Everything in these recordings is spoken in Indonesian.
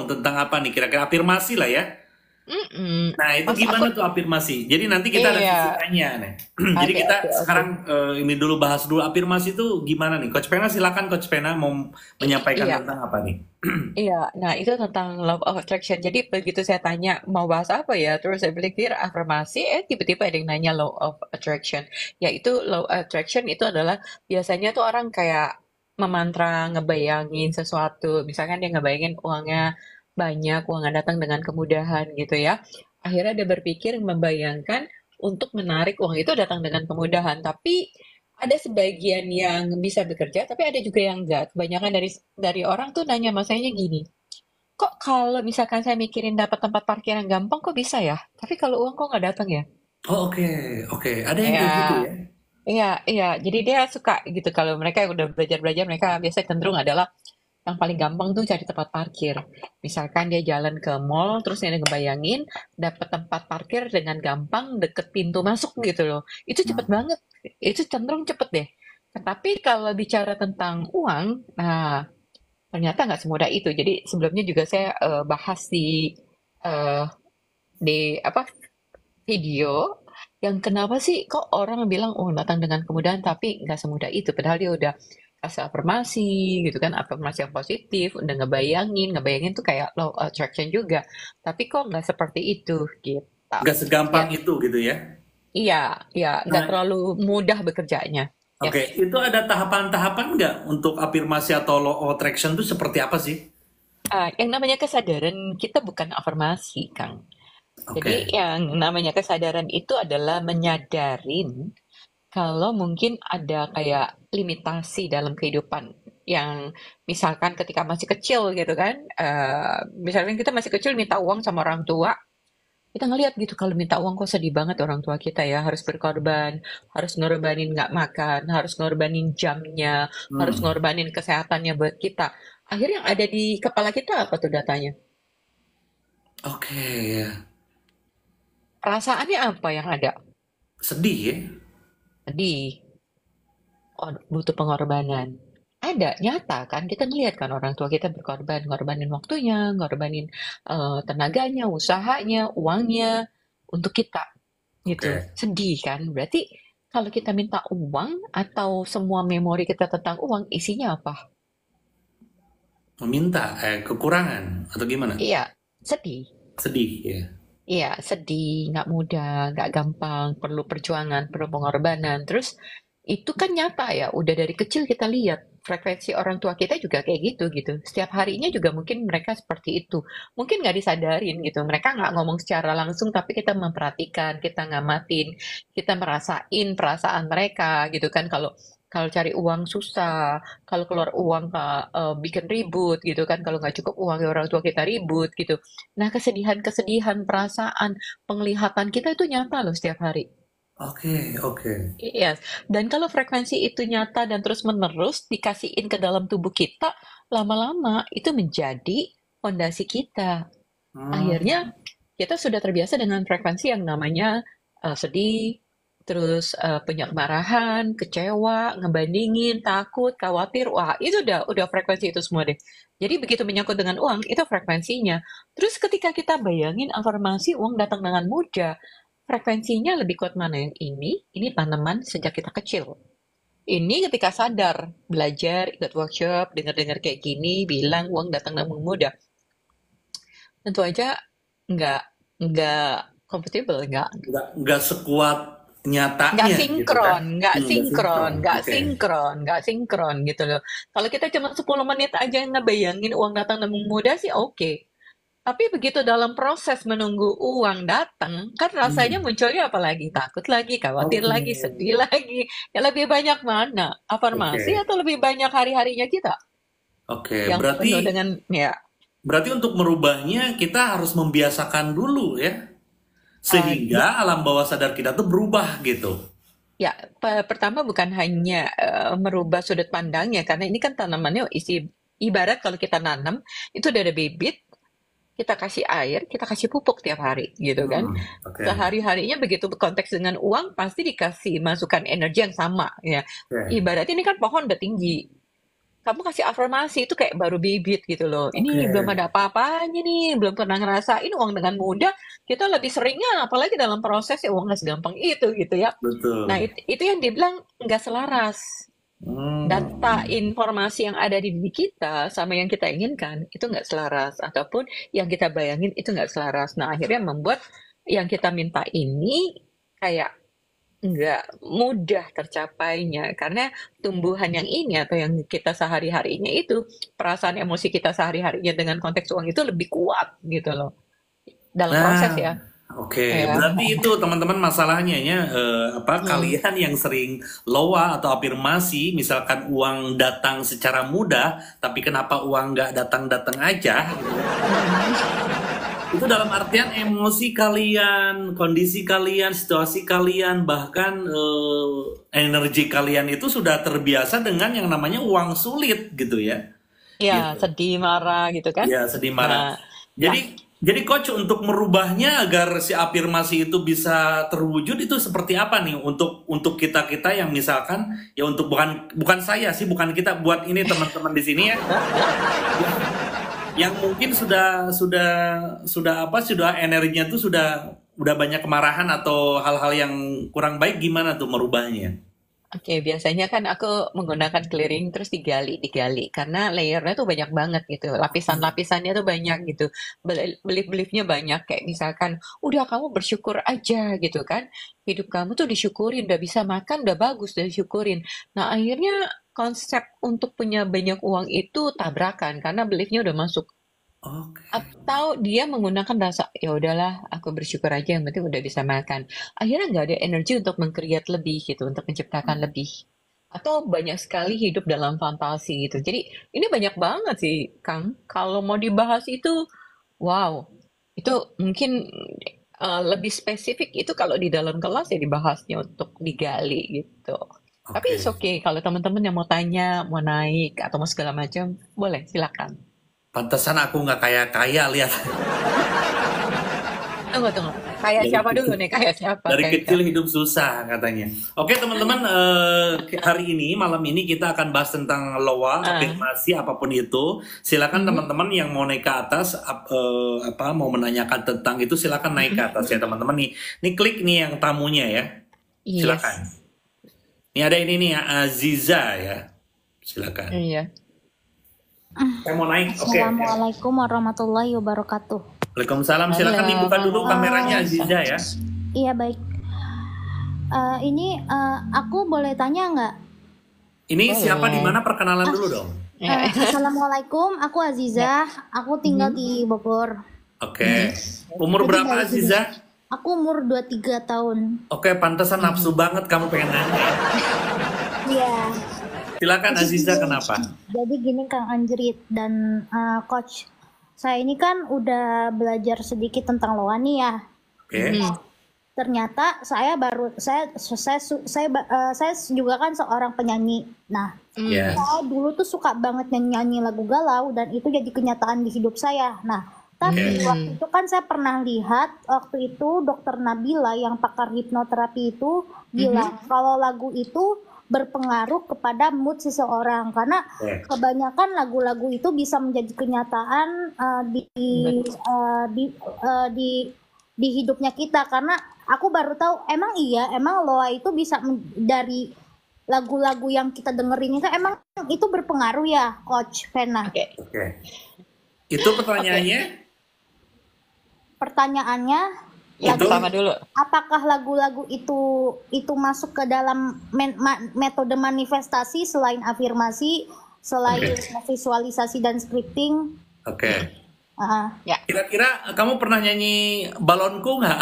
dong tentang apa nih kira-kira afirmasi lah ya. Mm-mm. Nah, itu Mas aku gimana tuh afirmasi? Jadi nanti kita ada sesi iya, tanya nih. Jadi oke kita oke oke. sekarang ini dulu bahas dulu afirmasi itu gimana nih? Coach Pena silakan Coach Pena mau menyampaikan Iya, tentang apa nih? iya. Nah, itu tentang law of attraction. Jadi begitu saya tanya mau bahas apa ya, terus saya pikir afirmasi, tiba-tiba ada yang nanya law of attraction. Yaitu law of attraction itu adalah biasanya tuh orang kayak memantra, ngebayangin sesuatu. Misalkan dia ngebayangin uangnya banyak, uangnya datang dengan kemudahan gitu ya. Akhirnya dia berpikir membayangkan untuk menarik uang itu datang dengan kemudahan. Tapi ada sebagian yang bisa bekerja, tapi ada juga yang enggak. Kebanyakan dari orang tuh nanya mas saya gini, kok kalau misalkan saya mikirin dapat tempat parkir yang gampang kok bisa ya? Tapi kalau uang kok nggak datang ya? Oh, oke, oke. Ada yang kayak gitu Ya, ya? iya, iya. Jadi dia suka gitu. Kalau mereka yang udah belajar-belajar, mereka biasa cenderung adalah yang paling gampang tuh cari tempat parkir. Misalkan dia jalan ke mall, terus dia ngebayangin dapat tempat parkir dengan gampang deket pintu masuk gitu loh. Itu cepet Hmm. banget. Itu cenderung cepet deh. Tetapi kalau bicara tentang uang, nah ternyata nggak semudah itu. Jadi sebelumnya juga saya bahas eh, di apa video yang kenapa sih kok orang bilang oh datang dengan kemudahan tapi nggak semudah itu. Padahal dia udah kasih afirmasi gitu kan, afirmasi yang positif, udah ngebayangin tuh kayak law of attraction juga. Tapi kok nggak seperti itu gitu. Nggak Ya, segampang itu gitu ya? iya, ya nggak Nah, terlalu mudah bekerjanya. Yes. oke. Itu ada tahapan-tahapan nggak untuk afirmasi atau law of attraction itu seperti apa sih? Yang namanya kesadaran kita bukan afirmasi, Kang. Jadi Oke. yang namanya kesadaran itu adalah menyadarin kalau mungkin ada kayak limitasi dalam kehidupan yang misalkan ketika masih kecil gitu kan, misalkan kita masih kecil minta uang sama orang tua, kita ngelihat gitu kalau minta uang kok sedih banget orang tua kita ya harus berkorban, harus ngorbanin nggak makan, harus ngorbanin jamnya, harus Hmm. ngorbanin kesehatannya buat kita. Akhirnya yang ada di kepala kita apa tuh datanya? Oke, ya. Perasaannya apa yang ada? Sedih ya? Sedih. Oh, butuh pengorbanan. Ada, nyata kan, kita ngelihat kan orang tua kita berkorban, ngorbanin waktunya, ngorbanin tenaganya, usahanya, uangnya untuk kita gitu. Oke. Sedih kan? Berarti kalau kita minta uang atau semua memori kita tentang uang isinya apa? Meminta, kekurangan atau gimana? Iya, sedih. Sedih ya. Iya, sedih, nggak mudah, nggak gampang, perlu perjuangan, perlu pengorbanan. Terus itu kan nyata ya, udah dari kecil kita lihat frekuensi orang tua kita juga kayak gitu gitu. Setiap harinya juga mungkin mereka seperti itu. Mungkin nggak disadarin gitu. Mereka nggak ngomong secara langsung, tapi kita memperhatikan, kita ngamatin, kita merasain perasaan mereka gitu kan. Kalau kalau cari uang susah, kalau keluar uang bikin ribut gitu kan. Kalau nggak cukup uang ya orang tua kita ribut gitu. Nah, kesedihan-kesedihan, perasaan, penglihatan kita itu nyata loh setiap hari. Oke, oke. Iya, dan kalau frekuensi itu nyata dan terus-menerus dikasihin ke dalam tubuh kita, lama-lama itu menjadi fondasi kita. Hmm. Akhirnya kita sudah terbiasa dengan frekuensi yang namanya sedih, terus punya kemarahan, kecewa, ngebandingin, takut, khawatir. Wah, itu udah frekuensi itu semua deh. Jadi begitu menyangkut dengan uang, itu frekuensinya. Terus ketika kita bayangin afirmasi uang datang dengan mudah, frekuensinya lebih kuat mana yang ini tanaman sejak kita kecil. Ini ketika sadar, belajar, ikut workshop, dengar-dengar kayak gini, bilang uang datang dengan mudah. Tentu aja nggak nggak compatible, Nggak sekuat nggak nyatanya gitu kan? sinkron, nggak Nggak sinkron, sinkron. nggak Oke. sinkron, nggak sinkron gitu loh. Kalau kita cuma 10 menit aja ngebayangin uang datang dengan mudah sih oke. Tapi begitu dalam proses menunggu uang datang, kan rasanya Hmm. munculnya apa lagi? Takut lagi, khawatir Oke. lagi, sedih lagi. Ya lebih banyak mana? Afirmasi Oke. atau lebih banyak hari-harinya kita Oke. yang penuh dengan ya Berarti untuk merubahnya kita harus membiasakan dulu ya. eh, Sehingga alam bawah sadar kita tuh berubah gitu. ya, pertama bukan hanya merubah sudut pandangnya, karena ini kan tanamannya isi ibarat kalau kita nanam itu udah ada bibit, kita kasih air, kita kasih pupuk tiap hari, gitu kan? Hmm. Oke. Sehari-harinya begitu berkonteks dengan uang pasti dikasih masukan energi yang sama, ya. Oke. Ibarat ini kan pohon udah tinggi, kamu kasih afirmasi itu kayak baru bibit gitu loh. Oke, Ini belum ada apa-apanya nih, belum pernah ngerasain uang dengan mudah. Kita lebih seringnya, apalagi dalam proses ya uang nggak segampang itu gitu ya. Nah, betul. itu yang dibilang nggak selaras. Data Hmm. informasi yang ada di diri kita sama yang kita inginkan itu nggak selaras, ataupun yang kita bayangin itu nggak selaras. Nah, akhirnya membuat yang kita minta ini kayak nggak mudah tercapainya karena tumbuhan yang ini atau yang kita sehari-harinya itu perasaan emosi kita sehari-harinya dengan konteks uang itu lebih kuat gitu loh dalam proses Nah, ya. oke. Ya. Berarti itu teman-teman masalahnya ya apa Hmm. kalian yang sering loa atau afirmasi, misalkan uang datang secara mudah, tapi kenapa uang nggak datang-datang aja? Mm-mm. Itu dalam artian emosi kalian, kondisi kalian, situasi kalian, bahkan energi kalian itu sudah terbiasa dengan yang namanya uang sulit gitu ya. Ya, Gitu. sedih, marah gitu kan. Ya, sedih marah. Nah, nah, Jadi coach untuk merubahnya agar si afirmasi itu bisa terwujud itu seperti apa nih untuk kita-kita yang misalkan ya untuk bukan bukan saya sih bukan kita buat ini teman-teman di sini ya yang mungkin sudah energinya tuh sudah banyak kemarahan atau hal-hal yang kurang baik gimana tuh merubahnya? oke, biasanya kan aku menggunakan clearing terus digali karena layernya tuh banyak banget gitu, lapisan-lapisannya tuh banyak gitu, belief-beliefnya banyak kayak misalkan, udah kamu bersyukur aja gitu kan, hidup kamu tuh disyukurin, udah bisa makan, udah bagus, udah disyukurin. Nah akhirnya konsep untuk punya banyak uang itu tabrakan karena beliefnya udah masuk. Oke. Atau dia menggunakan rasa, ya udahlah, aku bersyukur aja yang penting udah bisa makan. Akhirnya nggak ada energi untuk meng-create lebih gitu, untuk menciptakan lebih. Atau banyak sekali hidup dalam fantasi gitu. Jadi ini banyak banget sih, Kang. Kalau mau dibahas itu, wow, itu mungkin lebih spesifik itu kalau di dalam kelas ya dibahasnya untuk digali gitu. Tapi Oke. it's okay kalau teman-teman yang mau tanya, mau naik atau mau segala macam, boleh silakan. Pantesan aku nggak kaya-kaya lihat. Tunggu, tunggu. Kayak Dari siapa dulu kecil, nih? Kayak siapa? dari Kayak kecil siapa? hidup susah katanya. Oke teman-teman, hari ini malam ini kita akan bahas tentang loa, Ah, afirmasi apapun itu. Silakan mhm, teman-teman yang mau naik ke atas, apa mau menanyakan tentang itu silakan naik ke mhm. atas ya teman-teman nih. Nih klik nih yang tamunya ya. Yes. Silakan. Ini ada ini nih Aziza ya. Silakan. Iya. Saya mau naik. Oke. Assalamualaikum warahmatullahi wabarakatuh. Waalaikumsalam. Halo, Silakan dibuka dulu kameranya Eh, Aziza ya. iya baik. Ini aku boleh tanya nggak? Ini siapa di boleh. mana perkenalan Ah, dulu dong. Ya. Assalamualaikum, aku Ya. Azizah. Aku tinggal Mhm, di Bogor. Oke. mhm, Umur Jadi berapa dari sini. Aziza? Aku umur 23 tahun. Oke, pantesan nafsu mhm. banget kamu pengen nanya ya. Iya. Silakan Jadi Aziza gini, kenapa? Kang Anjrit dan Coach. Saya ini kan udah belajar sedikit tentang loa nih ya. Oke. Mhm, Ternyata saya juga kan seorang penyanyi. Nah, Ya. mhm, saya dulu tuh suka banget nyanyi lagu galau dan itu jadi kenyataan di hidup saya. Nah, tapi Oke. waktu itu kan saya pernah lihat waktu itu Dokter Nabila yang pakar hipnoterapi itu mhm. bilang kalau lagu itu berpengaruh kepada mood seseorang karena Oke. kebanyakan lagu-lagu itu bisa menjadi kenyataan Bet- di hidupnya kita karena aku baru tahu emang loa itu bisa dari lagu-lagu yang kita dengerin itu emang itu berpengaruh ya, Coach Vena. Oke, Oke. Itu oke. pertanyaannya? Pertanyaannya, Yang Itu? pertama dulu. apakah lagu-lagu itu masuk ke dalam metode manifestasi selain afirmasi, selain Oke. visualisasi dan scripting? Oke. Ah, Ya. Kira-kira kamu pernah nyanyi balonku nggak?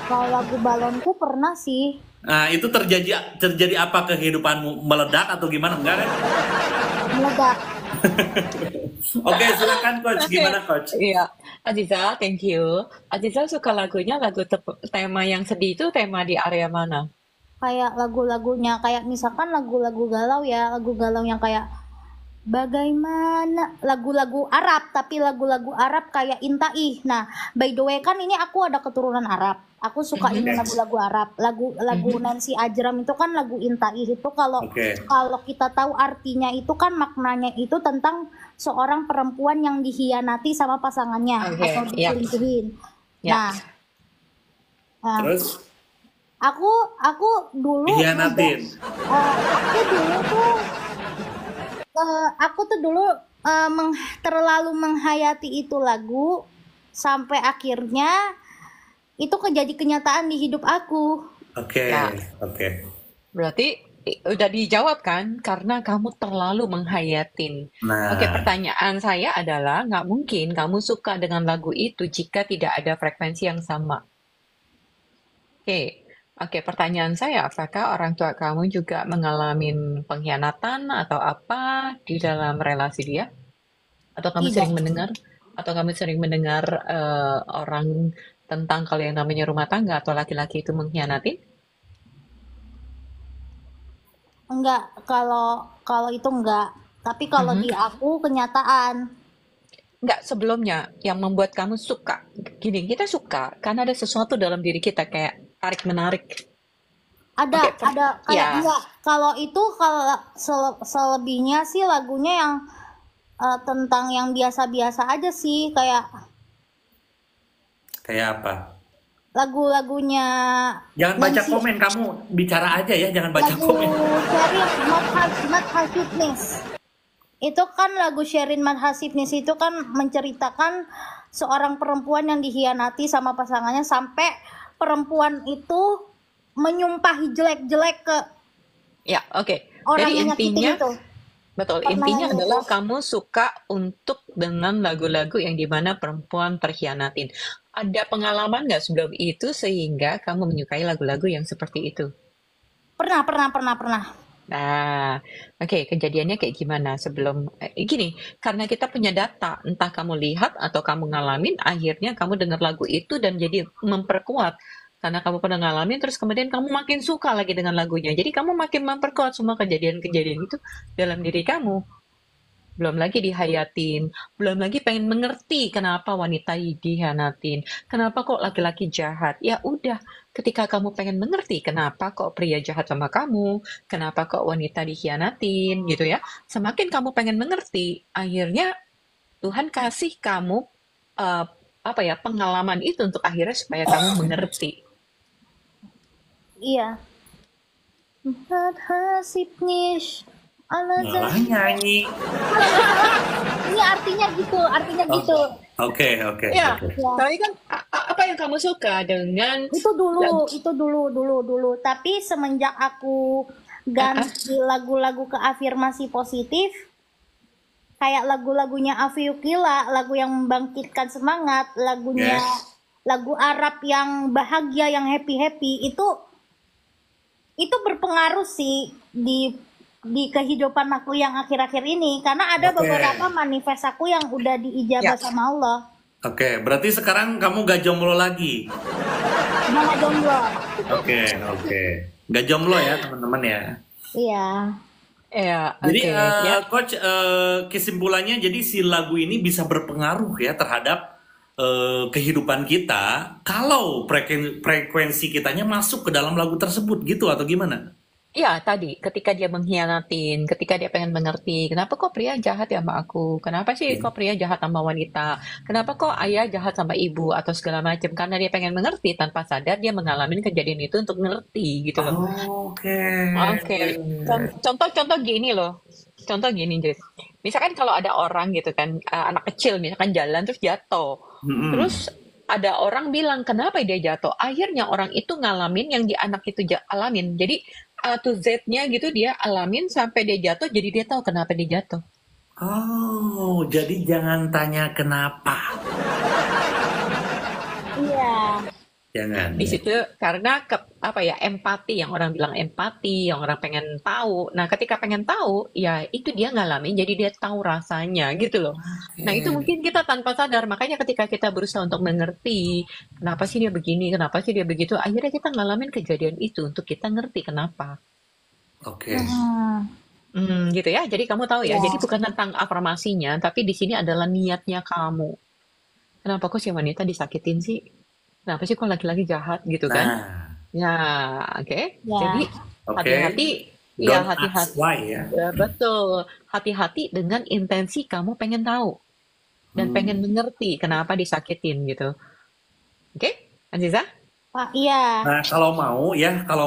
kalau lagu balonku pernah sih Nah, itu terjadi terjadi apa kehidupanmu meledak atau gimana enggak kan? meledak. Oke, silakan coach. Oke, Gimana coach? iya. Aziza, thank you. Aziza suka lagunya, tema yang sedih itu tema di area mana? Kayak lagu-lagunya kayak misalkan lagu-lagu galau ya, lagu galau yang kayak bagaimana lagu-lagu Arab, tapi lagu-lagu Arab kayak Intaih. Nah, by the way kan ini aku ada keturunan Arab. Aku suka ini Oke. lagu-lagu Arab. Lagu Nancy Ajram itu kan lagu Intaih itu kalau Oke. kalau kita tahu artinya itu kan maknanya itu tentang seorang perempuan yang dihianati sama pasangannya Oke, atau ya, diselingkuhin. ya. Nah, nah, Terus aku dulu dihianatin. aku dulu tuh aku tuh dulu terlalu menghayati itu lagu sampai akhirnya itu jadi kenyataan di hidup aku. Oke. Ya, Oke. berarti udah dijawab kan? Karena kamu terlalu menghayatin. Oke, Nah, pertanyaan saya adalah, nggak mungkin kamu suka dengan lagu itu jika tidak ada frekuensi yang sama. Oke, pertanyaan saya, apakah orang tua kamu juga mengalami pengkhianatan atau apa di dalam relasi dia? Atau kamu Tidak, sering mendengar? Atau kamu sering mendengar orang tentang kalau yang namanya rumah tangga atau laki-laki itu mengkhianati? enggak, kalau kalau itu enggak. Tapi kalau Mhm. di aku kenyataan. Nggak, sebelumnya yang membuat kamu suka. Gini, kita suka karena ada sesuatu dalam diri kita kayak tarik-menarik. Ada Oke, kayak ya, enggak. Kalau itu kalau selebihnya sih lagunya yang tentang yang biasa-biasa aja sih, kayak kayak apa? lagu-lagunya Jangan baca Nancy, komen, kamu bicara aja ya, jangan baca lagu komen. Sherin Madhasibnis. Itu kan lagu Sherin Madhasibnis itu kan menceritakan seorang perempuan yang dihianati sama pasangannya sampai perempuan itu menyumpahi jelek-jelek ke ya, oke. orang Jadi yang nyakitin intinya, itu. betul, Pernah intinya yang itu. adalah kamu suka untuk dengan lagu-lagu yang dimana perempuan terhianatin. Ada pengalaman nggak sebelum itu sehingga kamu menyukai lagu-lagu yang seperti itu? Pernah. Nah, oke, kejadiannya kayak gimana sebelum gini, karena kita punya data, entah kamu lihat atau kamu ngalamin, akhirnya kamu dengar lagu itu dan jadi memperkuat. Karena kamu pernah ngalamin, terus kemudian kamu makin suka lagi dengan lagunya. Jadi kamu makin memperkuat semua kejadian-kejadian itu dalam diri kamu. Belum lagi dihayatin, belum lagi pengen mengerti kenapa wanita dihianatin, kenapa kok laki-laki jahat. Ya udah, ketika kamu pengen mengerti kenapa kok pria jahat sama kamu, kenapa kok wanita dikhianatin gitu ya. Semakin kamu pengen mengerti, akhirnya Tuhan kasih kamu eh, apa ya, pengalaman itu untuk akhirnya supaya kamu mengerti. Iya. Madhasibnis Malah nyanyi. Ini artinya gitu, Oh, gitu. oke, oke, Ya, oke. Ya. tapi kan apa yang kamu suka dengan Itu dulu. Tapi semenjak aku ganti lagu-lagu ke afirmasi positif, kayak lagu-lagunya Afi Yukila, lagu yang membangkitkan semangat, lagunya Yes. lagu Arab yang bahagia, yang happy-happy, itu berpengaruh sih di kehidupan aku yang akhir-akhir ini, karena ada Oke. beberapa manifest aku yang udah diijabah Ya. sama Allah. Oke, berarti sekarang kamu gak jomblo lagi. Mama jomblo. Oke, oke. Gak jomblo ya, teman-teman ya. Iya. ya, Jadi, oke, ya. Coach, kesimpulannya jadi si lagu ini bisa berpengaruh ya terhadap kehidupan kita kalau frekuensi kitanya masuk ke dalam lagu tersebut gitu atau gimana? Ya, tadi ketika dia mengkhianatin, ketika dia pengen mengerti, kenapa kok pria jahat ya sama aku? Kenapa sih kok pria jahat sama wanita? Kenapa kok ayah jahat sama ibu atau segala macam? Karena dia pengen mengerti tanpa sadar dia mengalami kejadian itu untuk ngerti gitu loh. Oke. Oke, contoh gini loh. Contoh gini, Jess. Misalkan kalau ada orang gitu kan, anak kecil misalkan jalan terus jatuh. Mm-mm. Terus ada orang bilang, kenapa dia jatuh? Akhirnya orang itu ngalamin yang di anak itu alamin. Jadi A to Z-nya gitu dia alamin sampai dia jatuh, jadi dia tahu kenapa dia jatuh. Oh, jadi jangan tanya kenapa. Iya. Jangan. Di situ karena apa ya, empati, yang orang bilang empati, yang orang pengen tahu. Nah, ketika pengen tahu, ya itu dia ngalamin, jadi dia tahu rasanya gitu loh. Nah, itu mungkin kita tanpa sadar. Makanya ketika kita berusaha untuk mengerti, kenapa sih dia begini, kenapa sih dia begitu, akhirnya kita ngalamin kejadian itu untuk kita ngerti kenapa. Oke. Hmm. Gitu ya. Jadi kamu tahu ya. Ya. Jadi bukan tentang afirmasinya, tapi di sini adalah niatnya kamu. Kenapa kok si wanita disakitin sih? Kenapa sih kok laki-laki jahat gitu kan? Nah, Ya, oke. Ya. Jadi oke. hati-hati, ya Don't ask hati-hati. why ya. Ya, betul. Hati-hati dengan intensi kamu pengen tahu dan pengen mengerti kenapa disakitin gitu. Oke, Aziza? Pak, iya. Nah, kalau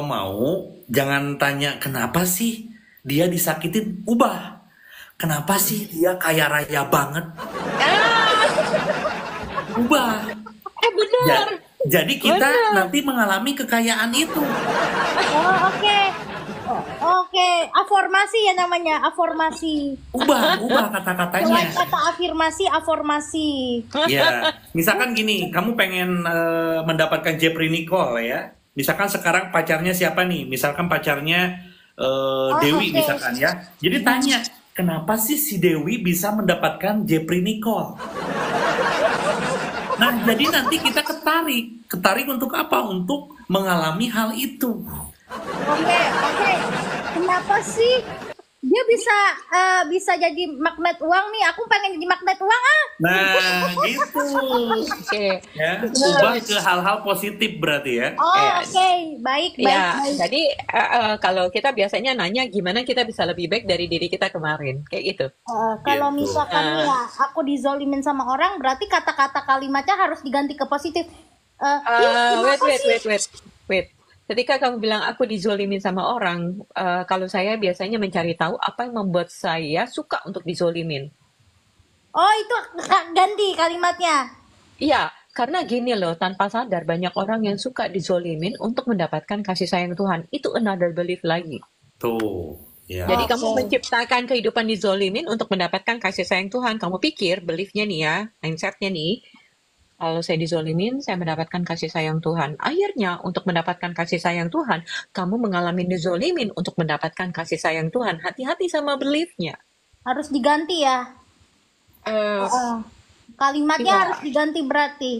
mau jangan tanya kenapa sih dia disakitin, ubah. Kenapa sih dia kaya raya banget? Ubah. Bener. Jadi kita Bener. nanti mengalami kekayaan itu. Oh, oke. Oke, afirmasi ya namanya, afirmasi. Ubah Selain kata-katanya. kata afirmasi, afirmasi. Ya, misalkan gini, kamu pengen mendapatkan Jeffrey Nicole ya. Misalkan sekarang pacarnya siapa nih? Misalkan pacarnya Dewi oke. misalkan ya. Jadi tanya, kenapa sih si Dewi bisa mendapatkan Jeffrey Nicole? Nah, jadi nanti kita ketarik untuk apa? Untuk mengalami hal itu. Oke. Kenapa sih dia bisa jadi magnet uang nih? Aku pengen jadi magnet uang ah. Nah, gitu. Oke. Ya, ubah ke hal-hal positif berarti ya. Oh, Yes. oke. Baik. Ya, jadi kalau kita biasanya nanya gimana kita bisa lebih baik dari diri kita kemarin, kayak gitu. Kalau Gitu. misalkan nih ya, aku dizolimin sama orang, berarti kata-kata kalimatnya harus diganti ke positif. Kenapa sih? Wait. Ketika kamu bilang aku dizolimin sama orang, kalau saya biasanya mencari tahu apa yang membuat saya suka untuk dizolimin. Oh, itu ganti kalimatnya. Iya, karena gini loh, tanpa sadar banyak orang yang suka dizolimin untuk mendapatkan kasih sayang Tuhan. Itu another belief lagi. Tuh, ya. Jadi kamu Oke. menciptakan kehidupan dizolimin untuk mendapatkan kasih sayang Tuhan. Kamu pikir beliefnya nih ya, mindsetnya nih, kalau saya dizolimin, saya mendapatkan kasih sayang Tuhan. Akhirnya, untuk mendapatkan kasih sayang Tuhan, kamu mengalami dizolimin untuk mendapatkan kasih sayang Tuhan. Hati-hati sama beliefnya. Harus diganti ya. Eh, Kalimatnya Iya. harus diganti berarti.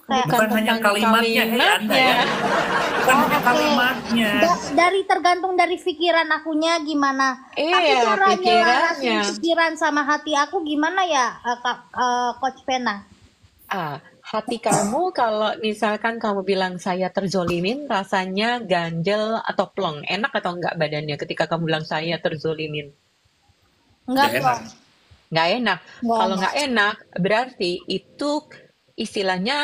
Kayak Bukan hanya tentang kalimatnya, Anda ya. Bukan hanya oke. kalimatnya. Tergantung dari pikiran akunya gimana. Tapi Iya, cara nyelarasin pikirannya. pikiran sama hati aku gimana ya, Coach Pena? Hati kamu kalau misalkan kamu bilang saya terzolimin, rasanya ganjel atau plong. Enak atau enggak badannya ketika kamu bilang saya terzolimin? Enggak Nggak dong. enak. Nggak enak. Nggak Kalau enak. nggak enak, berarti itu istilahnya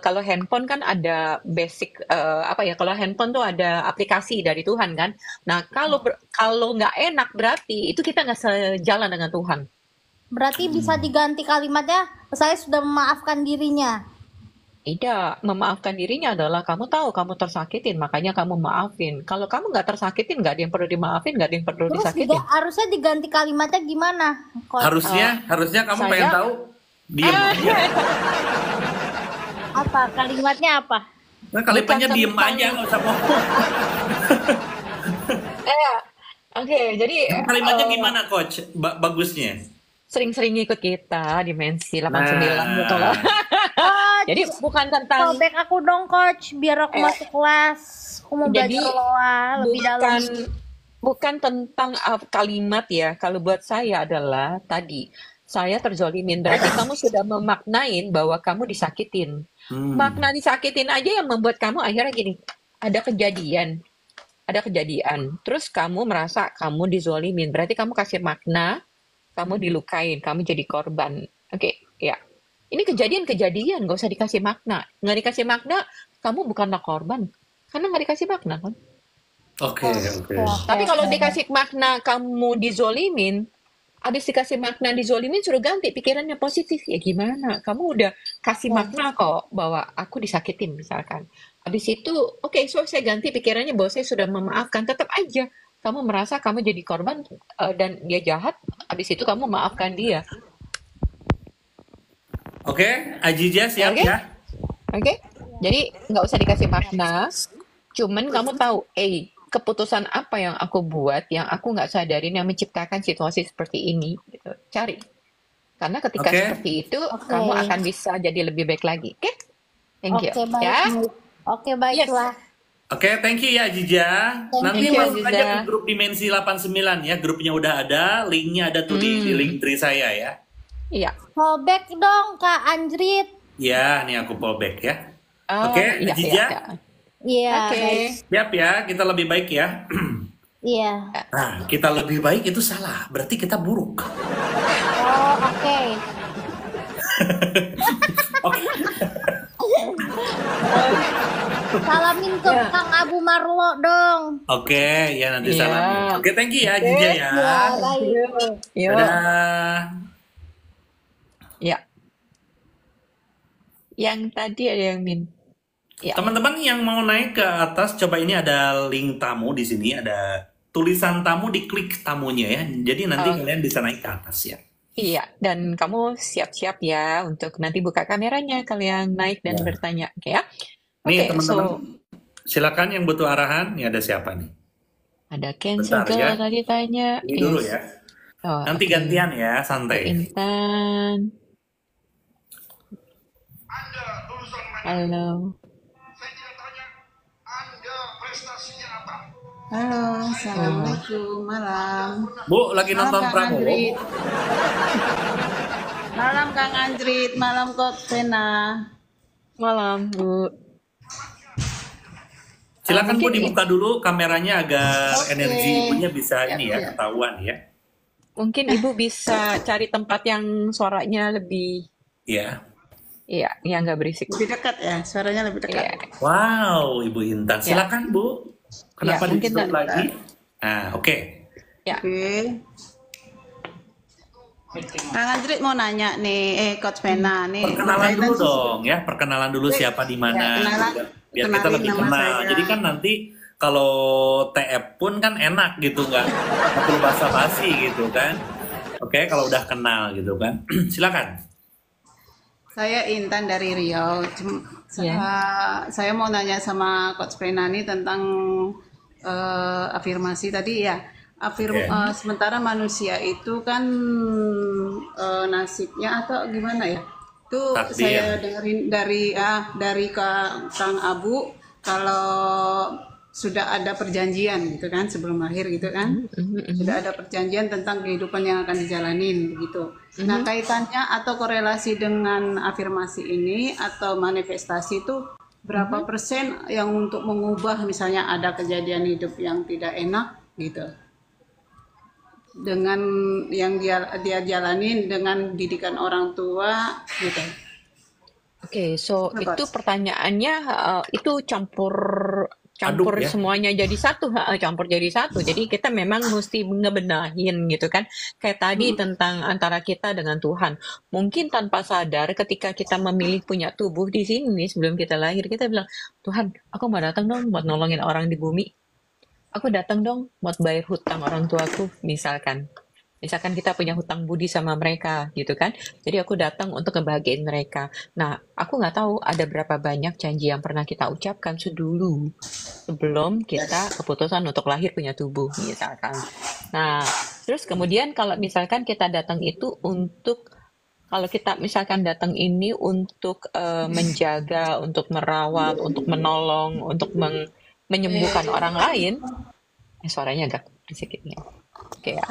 kalau handphone kan ada basic kalau handphone tuh ada aplikasi dari Tuhan kan. Nah kalau nggak enak berarti itu kita nggak sejalan dengan Tuhan. Berarti bisa diganti kalimatnya, saya sudah memaafkan dirinya. Tidak, memaafkan dirinya adalah kamu tahu kamu tersakitin, makanya kamu maafin. Kalau kamu nggak tersakitin, nggak ada yang perlu dimaafin, nggak ada yang perlu Terus disakitin. harusnya diganti kalimatnya gimana, Coach? Harusnya kamu saya- pengen tahu, diem aja. Apa kalimatnya apa? Nah, kalimatnya Bukan diem tentang- aja, nggak usah ngomong. Oke, jadi Kalimatnya gimana, Coach? Bagusnya? sering-sering ikut kita dimensi 89 Nah. gitu loh. Coach, Jadi bukan tentang callback aku dong, Coach, biar aku masuk kelas. Aku mau Jadi, belajar loa lebih dalam. bukan tentang kalimat ya. Kalau buat saya adalah tadi saya terzolimin. Berarti kamu sudah memaknain bahwa kamu disakitin. Makna disakitin aja yang membuat kamu akhirnya gini. Ada kejadian. Terus kamu merasa kamu dizolimin. Berarti kamu kasih makna. Kamu dilukain. Kamu jadi korban. Oke, ya. Ini kejadian. Gak usah dikasih makna. Nggak dikasih makna, kamu bukanlah korban. Karena nggak dikasih makna kan. Oke. Tapi kalau dikasih makna kamu dizolimin, habis dikasih makna dizolimin suruh ganti pikirannya positif. Ya gimana? Kamu udah kasih makna kok bahwa aku disakitin misalkan. Habis itu, oke, so saya ganti pikirannya bahwa saya sudah memaafkan. Tetap aja kamu merasa kamu jadi korban dan dia jahat. Habis itu kamu maafkan dia. Oke, Ajija siap Oke. ya? Oke? Jadi nggak usah dikasih makna. Cuman kamu tahu, keputusan apa yang aku buat, yang aku nggak sadarin, yang menciptakan situasi seperti ini. Gitu. Cari. Karena ketika Oke. seperti itu, kamu akan bisa jadi lebih baik lagi. Oke? Thank you. Oke, baik. Ya? Oke, baiklah. Oke, thank you ya Jija. Thank Nanti Thank you, masuk aja Aziza. ke grup Dimensi 89 ya. Grupnya udah ada, linknya ada tuh di link tree saya ya. Iya. Fallback dong Kak Anjrit. Ya, nih aku fallback ya. Oh, Oke, iya, Jija. iya. Iya, Oke. guys. Siap ya, kita lebih baik ya. Iya. Nah, kita lebih baik itu salah, berarti kita buruk. Oh, oke. Oke. Salamin ke Ya. Kang Abu Marlo dong. Oke, ya nanti Iya. salam. Oke, thank you ya Jija ya. Ya, baik. Yuk. Dadah. Ya. Yang tadi ada yang Ya. Teman-teman yang mau naik ke atas, coba ini ada link tamu di sini, ada tulisan tamu, diklik tamunya ya. Jadi nanti Oh. kalian bisa naik ke atas ya. Iya, dan kamu siap-siap ya untuk nanti buka kameranya, kalian naik dan Ya. bertanya, oke ya? Nih Oke, teman-teman, so silakan yang butuh arahan. Nih ada siapa nih? ada cancel Bentar ya. tadi tanya. Ini dulu ya. Oh, Nanti oke. gantian ya, santai. Intan. Anda lulusan mana? Halo. Saya tidak tanya Anda prestasinya apa. Halo, assalamualaikum, malam. Bu, lagi Malam nonton Kang Prabowo. Andrit. Malam Kang Andrit, malam Coach Vena. Malam, Bu. Silakan Bu Mungkin dibuka dulu kameranya agar Oke. energi ibunya bisa ini ya, Siap. ketahuan ya. mungkin Ibu bisa cari tempat yang suaranya lebih, Ya. iya, yang nggak berisik. Lebih dekat ya, suaranya lebih dekat. Iya, Wow, Ibu Intan. ya, Silakan Bu. Kenapa ya, mungkin ditutup lagi? Nah, oke. ya. Oke. Kang Andrit mau nanya nih, Coach Vena nih. Perkenalan dulu berkaitan dong ya, perkenalan dulu siapa di Ya, mana, kenalan, biar kita kenalin lebih nama kenal. saya. Jadi kan nanti kalau TF pun kan enak gitu, nggak perlu basa-basi gitu kan. Oke, kalau udah kenal gitu kan. Silakan. Saya Intan dari Riau. Ya. Saya mau nanya sama Coach Vena nih tentang afirmasi tadi ya. Oke. Sementara manusia itu kan nasibnya atau gimana ya? Itu Takdir. saya dengerin dari Kang Abu kalau sudah ada perjanjian gitu kan sebelum lahir gitu kan. Sudah ada perjanjian tentang kehidupan yang akan dijalanin begitu. Nah, kaitannya atau korelasi dengan afirmasi ini atau manifestasi itu berapa persen yang untuk mengubah misalnya ada kejadian hidup yang tidak enak gitu. Dengan yang dia jalanin dengan didikan orang tua gitu. Oke, so Nah, itu Coach. pertanyaannya itu campur Aduk ya. semuanya jadi satu, campur jadi satu. Jadi kita memang mesti ngebenahin gitu kan. Kayak tadi tentang antara kita dengan Tuhan. Mungkin tanpa sadar ketika kita memilih punya tubuh di sini sebelum kita lahir, kita bilang, Tuhan, aku mau datang dong buat nolongin orang di bumi. Aku datang dong buat bayar hutang orang tuaku, misalkan. Misalkan kita punya hutang budi sama mereka, gitu kan. Jadi aku datang untuk ngebahagiain mereka. Nah, aku nggak tahu ada berapa banyak janji yang pernah kita ucapkan dulu sebelum kita keputusan untuk lahir punya tubuh, misalkan. Nah, terus kemudian kalau misalkan kita datang itu untuk kalau kita misalkan datang ini untuk menjaga, untuk merawat, untuk menolong, untuk menyembuhkan orang lain, suaranya agak sedikit ya. Oke ya.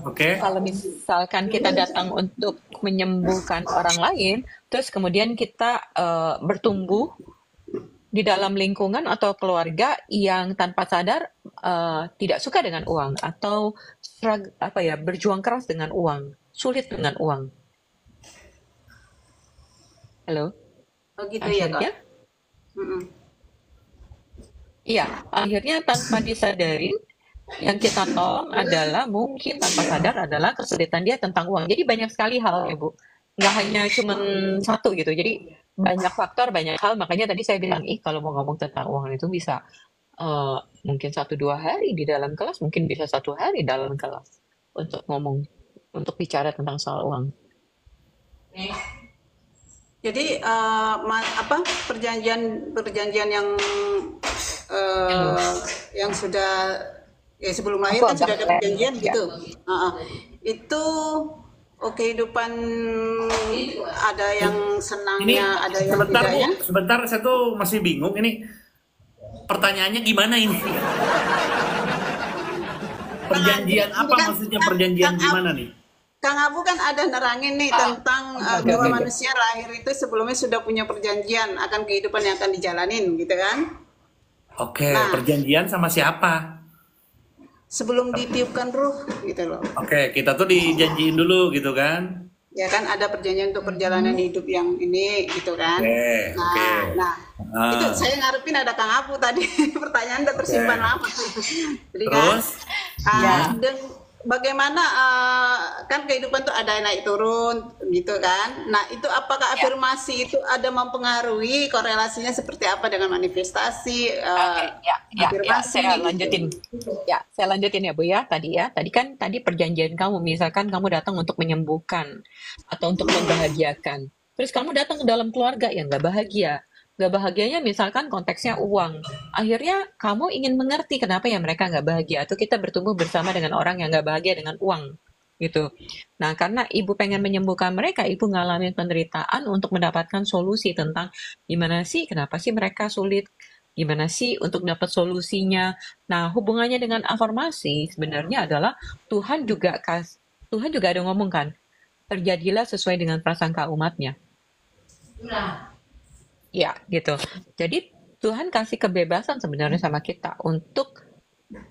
Oke. Kalau misalkan kita datang untuk menyembuhkan orang lain, terus kemudian kita bertumbuh di dalam lingkungan atau keluarga yang tanpa sadar tidak suka dengan uang atau berjuang keras dengan uang, sulit dengan uang. Halo, Oh gitu ya, Kak. akhirnya, Mm-mm. iya, akhirnya tanpa disadarin yang kita tolong adalah mungkin tanpa sadar adalah kesulitan dia tentang uang. Jadi banyak sekali hal ya Bu, nggak hanya cuma satu gitu. Jadi banyak faktor, banyak hal. Makanya tadi saya bilang, kalau mau ngomong tentang uang itu bisa mungkin 1-2 hari di dalam kelas, mungkin bisa 1 hari dalam kelas untuk ngomong, untuk bicara tentang soal uang. Jadi perjanjian yang sudah sebelum lahir Aku kan sudah agak ada perjanjian ya. gitu. Itu kehidupan ada yang Ini senangnya, ada yang sebentar Bu, tidaknya. sebentar saya tuh masih bingung ini. pertanyaannya gimana ini? Perjanjian Ini apa kan maksudnya? Perjanjian Kang gimana nih? Kang Abu kan ada nerangin nih tentang Oke, bahwa oke, oke. manusia lahir itu sebelumnya sudah punya perjanjian akan kehidupan yang akan dijalanin gitu kan. Oke, Nah, perjanjian sama siapa? sebelum ditiupkan ruh gitu loh. Oke, kita tuh dijanjiin dulu gitu kan? Ya kan ada perjanjian untuk perjalanan hidup yang ini gitu kan. Oke, oke. Nah, itu Ah, saya ngarepin ada Kang Abu tadi. Pertanyaan udah tersimpan oke. lama. Jadi kan Terus? Ya, dan bagaimana kan kehidupan tuh ada naik turun gitu kan. Nah, itu apakah ya. afirmasi itu ada mempengaruhi korelasinya seperti apa dengan manifestasi Oke, ya, afirmasi saya gitu. lanjutin. Ya, saya lanjutin ya, Bu ya. Tadi perjanjian kamu, misalkan kamu datang untuk menyembuhkan atau untuk membahagiakan. Terus kamu datang ke dalam keluarga yang nggak bahagia. Nggak bahagianya misalkan konteksnya uang. Akhirnya kamu ingin mengerti kenapa ya mereka nggak bahagia. Atau kita bertumbuh bersama dengan orang yang nggak bahagia dengan uang. Gitu. Nah, karena ibu pengen menyembuhkan mereka, ibu ngalamin penderitaan untuk mendapatkan solusi tentang gimana sih, kenapa sih mereka sulit, gimana sih untuk dapat solusinya. Nah, hubungannya dengan afirmasi sebenarnya adalah Tuhan juga ada ngomong kan, terjadilah sesuai dengan prasangka umatnya. Ya, gitu. Jadi Tuhan kasih kebebasan sebenarnya sama kita untuk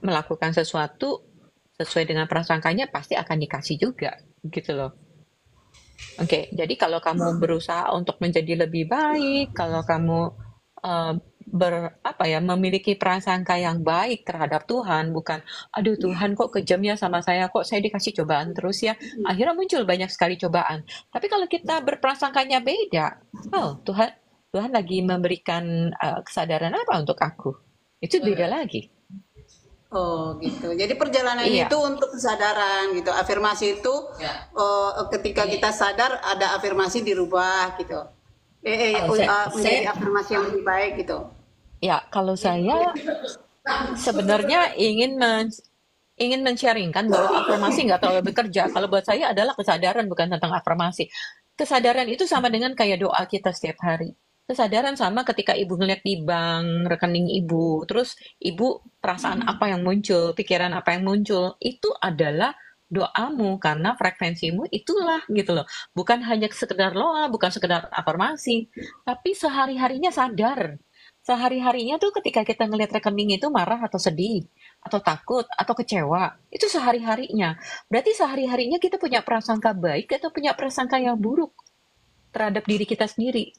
melakukan sesuatu sesuai dengan prasangkanya pasti akan dikasih juga, gitu loh. Oke, jadi kalau kamu berusaha untuk menjadi lebih baik, kalau kamu eh, memiliki prasangka yang baik terhadap Tuhan, bukan, aduh Tuhan kok kejam ya sama saya, kok saya dikasih cobaan terus ya, akhirnya muncul banyak sekali cobaan. Tapi kalau kita berprasangkanya beda, oh Tuhan lagi memberikan kesadaran apa untuk aku? Itu beda lagi. Oh gitu. Jadi perjalanan Iya, itu untuk kesadaran gitu. Afirmasi itu ketika kita sadar ada afirmasi dirubah gitu. saya Menjadi afirmasi yang lebih baik gitu. ya kalau saya sebenarnya ingin men-sharingkan bahwa afirmasi nggak terlalu bekerja. Kalau buat saya adalah kesadaran, bukan tentang afirmasi. Kesadaran itu sama dengan kayak doa kita setiap hari. Kesadaran sama ketika ibu ngeliat di bank rekening ibu, terus ibu perasaan apa yang muncul, pikiran apa yang muncul, itu adalah doamu karena frekuensimu itulah gitu loh. Bukan hanya sekedar doa, bukan sekedar afirmasi, tapi sehari-harinya sadar. Sehari-harinya tuh ketika kita ngeliat rekening itu marah atau sedih, atau takut, atau kecewa, itu sehari-harinya. Berarti sehari-harinya kita punya prasangka baik atau punya prasangka yang buruk terhadap diri kita sendiri.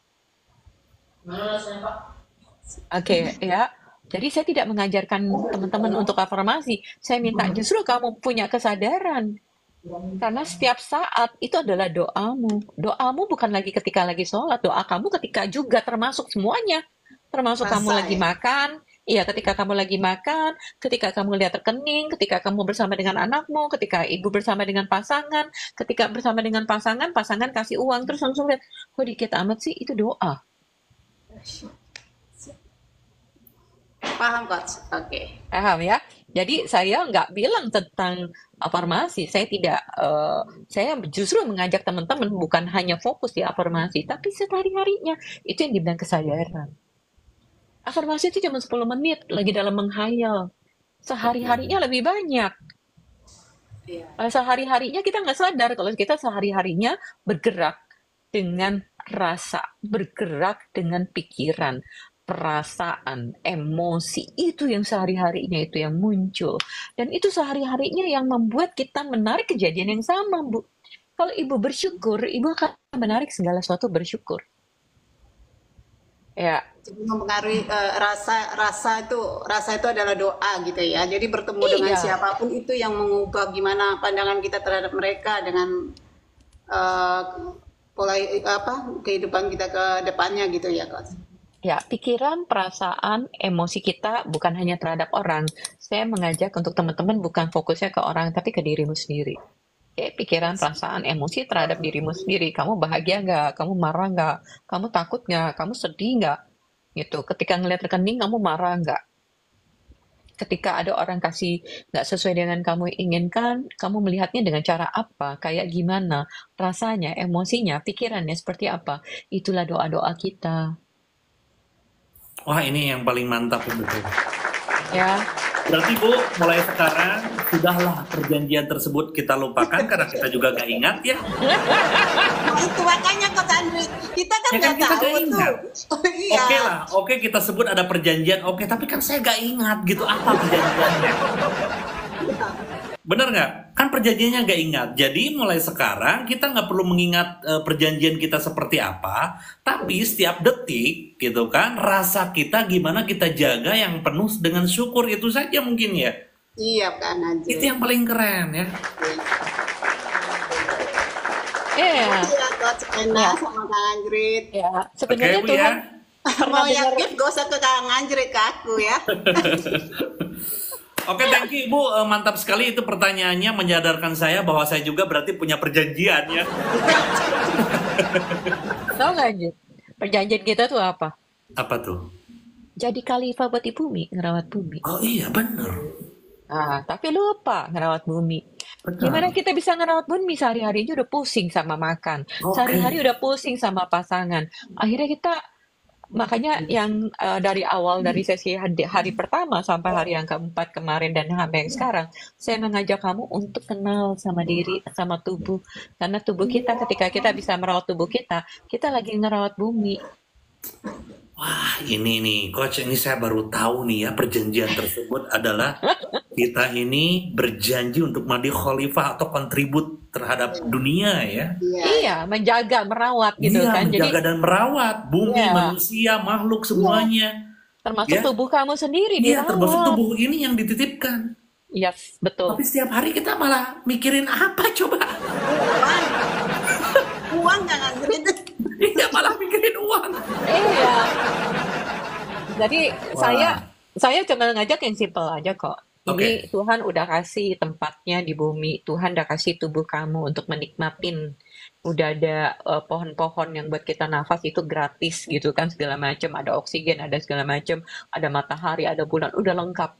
Oke, ya. Jadi saya tidak mengajarkan teman-teman untuk afirmasi. Saya minta justru kamu punya kesadaran. Karena setiap saat itu adalah doamu. Doamu bukan lagi ketika lagi sholat. Doa kamu ketika juga termasuk semuanya. Termasuk kamu Rasa lagi ya. makan. Iya, ketika kamu lagi makan, ketika kamu lihat rekening, ketika kamu bersama dengan anakmu, ketika ibu bersama dengan pasangan, ketika bersama dengan pasangan, pasangan kasih uang, terus langsung lihat, kok dikit amat sih, itu doa. Paham coach. Oke. Paham ya? Jadi saya nggak bilang tentang afirmasi. Saya justru mengajak teman-teman bukan hanya fokus di afirmasi, tapi sehari-harinya. Itu yang dibilang kesadaran. Afirmasi itu cuma 10 menit lagi dalam menghayal. Sehari-harinya lebih banyak. Iya. Sehari-harinya kita nggak sadar kalau kita sehari-harinya bergerak dengan rasa, bergerak dengan pikiran, perasaan, emosi, itu yang sehari-harinya itu yang muncul. Dan itu sehari-harinya yang membuat kita menarik kejadian yang sama, Bu. Kalau Ibu bersyukur, Ibu akan menarik segala sesuatu bersyukur. Ya, Jadi mempengaruhi rasa itu adalah doa gitu ya. Jadi bertemu dengan iya. siapapun itu yang mengubah gimana pandangan kita terhadap mereka dengan eh, pola kehidupan kita ke depannya gitu ya coach. Ya, pikiran, perasaan, emosi kita bukan hanya terhadap orang. Saya mengajak untuk teman-teman bukan fokusnya ke orang, tapi ke dirimu sendiri. Oke, pikiran, perasaan, emosi terhadap dirimu sendiri. Kamu bahagia nggak? Kamu marah nggak? Kamu takut nggak? Kamu sedih nggak? Gitu. Ketika ngeliat rekening, kamu marah nggak? Ketika ada orang kasih nggak sesuai dengan kamu inginkan, kamu melihatnya dengan cara apa? Kayak gimana? Rasanya, emosinya, pikirannya seperti apa? Itulah doa-doa kita. Wah, ini yang paling mantap betul. Ya. Berarti Bu, mulai sekarang sudahlah perjanjian tersebut kita lupakan karena kita juga gak ingat ya. Nah, itu makanya Kak Andri, kita kan Ya kan nggak kita tahu gak tuh. ingat. Oh, iya. Oke lah, oke kita sebut ada perjanjian, oke tapi kan saya gak ingat gitu apa perjanjiannya. Bener nggak? Kan perjanjiannya gak ingat. Jadi mulai sekarang kita nggak perlu mengingat perjanjian kita seperti apa, tapi setiap detik gitu kan rasa kita gimana kita jaga yang penuh dengan syukur itu saja mungkin ya. Iya Kak Andri. Itu yang paling keren ya. Iya. Iya Coach Ena sama Kang Anjrit. Ya, Oke sebenarnya Bu Tuhan ya. pernah Mau yang dengar gift gak usah ke Kang Anjrit, ke aku ya. Oke, thank you Ibu. Mantap sekali itu pertanyaannya menyadarkan saya bahwa saya juga berarti punya perjanjian ya. tahu nggak Jit? Perjanjian kita tuh apa? Apa tuh? Jadi khalifah buat di bumi, ngerawat bumi. Oh iya bener. Ah, tapi lupa ngerawat bumi. Gimana Benar. kita bisa ngerawat bumi sehari-hari aja udah pusing sama makan. Oke. Sehari-hari udah pusing sama pasangan. Akhirnya kita makanya yang dari awal dari sesi hari pertama sampai hari yang keempat kemarin dan sampai yang sekarang, saya mengajak kamu untuk kenal sama diri, sama tubuh. Karena tubuh kita ketika kita bisa merawat tubuh kita lagi ngerawat bumi. Wah, ini nih, Coach, ini saya baru tahu nih ya, perjanjian tersebut adalah kita ini berjanji untuk menjadi khalifah atau kontribut terhadap dunia ya. Iya. Iya, menjaga, merawat gitu Iya, kan. Jadi menjaga dan merawat bumi, iya, manusia, makhluk semuanya. termasuk Ya, tubuh kamu sendiri iya, termasuk dirawat. tubuh ini yang dititipkan. Yes, betul. Tapi setiap hari kita malah mikirin apa coba? Uang. Uang Kang Anjrit. Iya, malah mikirin uang. Iya. Jadi Wah, saya cuma ngajak yang simple aja kok. oke. Ini Tuhan udah kasih tempatnya di bumi. Tuhan udah kasih tubuh kamu untuk menikmatin. Udah ada pohon-pohon yang buat kita nafas itu gratis gitu kan segala macam. Ada oksigen, ada segala macam. Ada matahari, ada bulan, udah lengkap.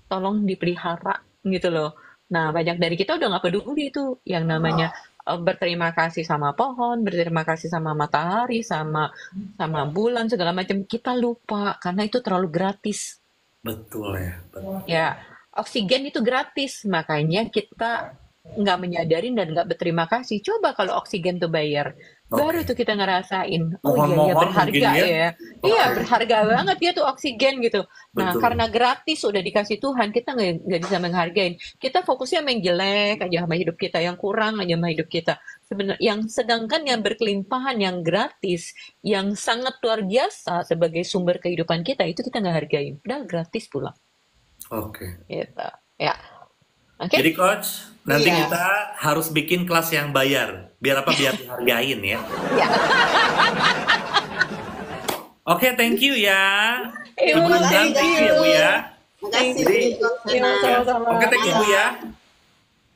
Tolong dipelihara gitu loh. Nah, banyak dari kita udah nggak peduli itu yang namanya berterima kasih sama pohon, berterima kasih sama matahari, sama sama bulan segala macam. Kita lupa karena itu terlalu gratis. Betul ya. Betul. Ya, oksigen itu gratis, makanya kita nggak menyadarin dan nggak berterima kasih. Coba kalau oksigen tuh bayar, baru Oke. tuh kita ngerasain. Oh iya ya Mohon-mohon mungkin berharga ya. ya. Iya Oke. berharga banget dia tuh oksigen gitu. Nah Betul. karena gratis udah dikasih Tuhan, kita nggak bisa menghargain. Kita fokusnya main jelek aja sama hidup kita, yang kurang aja sama hidup kita. Sebenarnya yang sedangkan yang berkelimpahan, yang gratis, yang sangat luar biasa sebagai sumber kehidupan kita itu kita nggak hargain. Padahal gratis pula. Oke. Gitu. Ya, oke? Jadi Coach, nanti Iya. kita harus bikin kelas yang bayar. Biar apa? Biar dihargain ya. Ya. Oke, thank you ya. Ibu, Ibu Nundan, thank thank you ya Bu you. ya. Makasih Jadi, Coach Ibu Ena. ya. sama-sama. Oke, thank you Bu Iya. ya.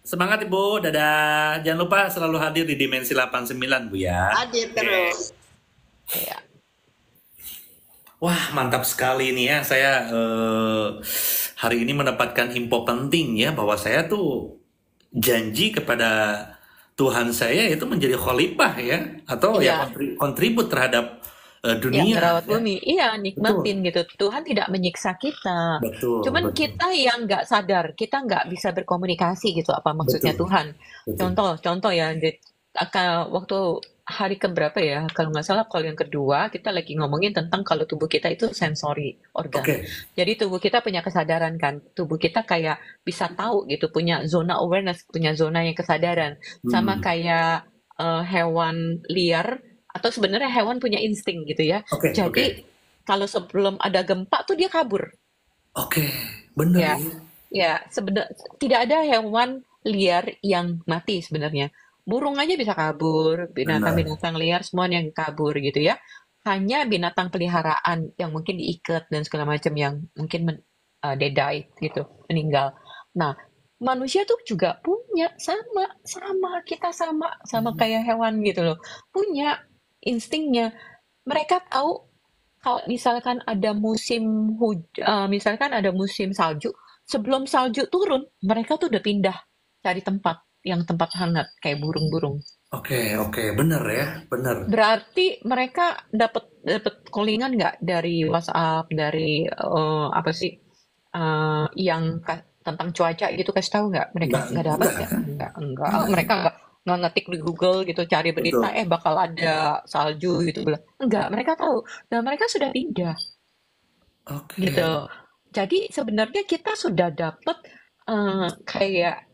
Semangat Ibu, dadah. Jangan lupa selalu hadir di Dimensi 89 Bu ya. Hadir terus. Ya. Wah, mantap sekali nih ya. Saya hari ini mendapatkan info penting ya bahwa saya tuh janji kepada Tuhan saya itu menjadi khalifah ya atau ya Iya. kontribut terhadap Ya, dunia ngerawat ya. bumi. Iya, Betul. nikmatin gitu. Tuhan tidak menyiksa kita. Betul, Cuman betul. kita yang nggak sadar, kita nggak bisa berkomunikasi gitu apa maksudnya Betul. Tuhan. Betul. Contoh ya, waktu hari keberapa ya, kalau nggak salah kalau yang kedua, kita lagi ngomongin tentang kalau tubuh kita itu sensory organ. Oke. Jadi tubuh kita punya kesadaran kan, tubuh kita kayak bisa tahu gitu, punya zona awareness, punya zona yang kesadaran. Sama Hmm. kayak hewan liar, atau sebenarnya hewan punya insting gitu ya. Oke, oke. Jadi kalau sebelum ada gempa tuh dia kabur. Oke, bener Ya, ya. ya tidak ada hewan liar yang mati sebenarnya. Burung aja bisa kabur, Benar. binatang-binatang liar semuanya yang kabur gitu ya. Hanya binatang peliharaan yang mungkin diikat dan segala macam yang mungkin they died gitu, meninggal. Nah, manusia tuh juga punya sama kita sama kayak hewan gitu loh. Punya instingnya. Mereka tahu kalau misalkan ada misalkan ada musim salju, sebelum salju turun, mereka tuh udah pindah cari tempat yang tempat hangat kayak burung-burung. Oke, bener ya, bener. Berarti mereka dapat dapat callingan nggak dari WhatsApp, dari apa sih yang tentang cuaca gitu kasih tahu nggak? Mereka nggak dapat Enggak nggak? kan? Enggak. Oh, Enggak mereka kan? nggak ngetik di Google gitu cari berita Betul. bakal ada salju gitu bilang. Enggak, mereka tahu dan mereka sudah pindah Oke, gitu. Jadi sebenarnya kita sudah dapat kayak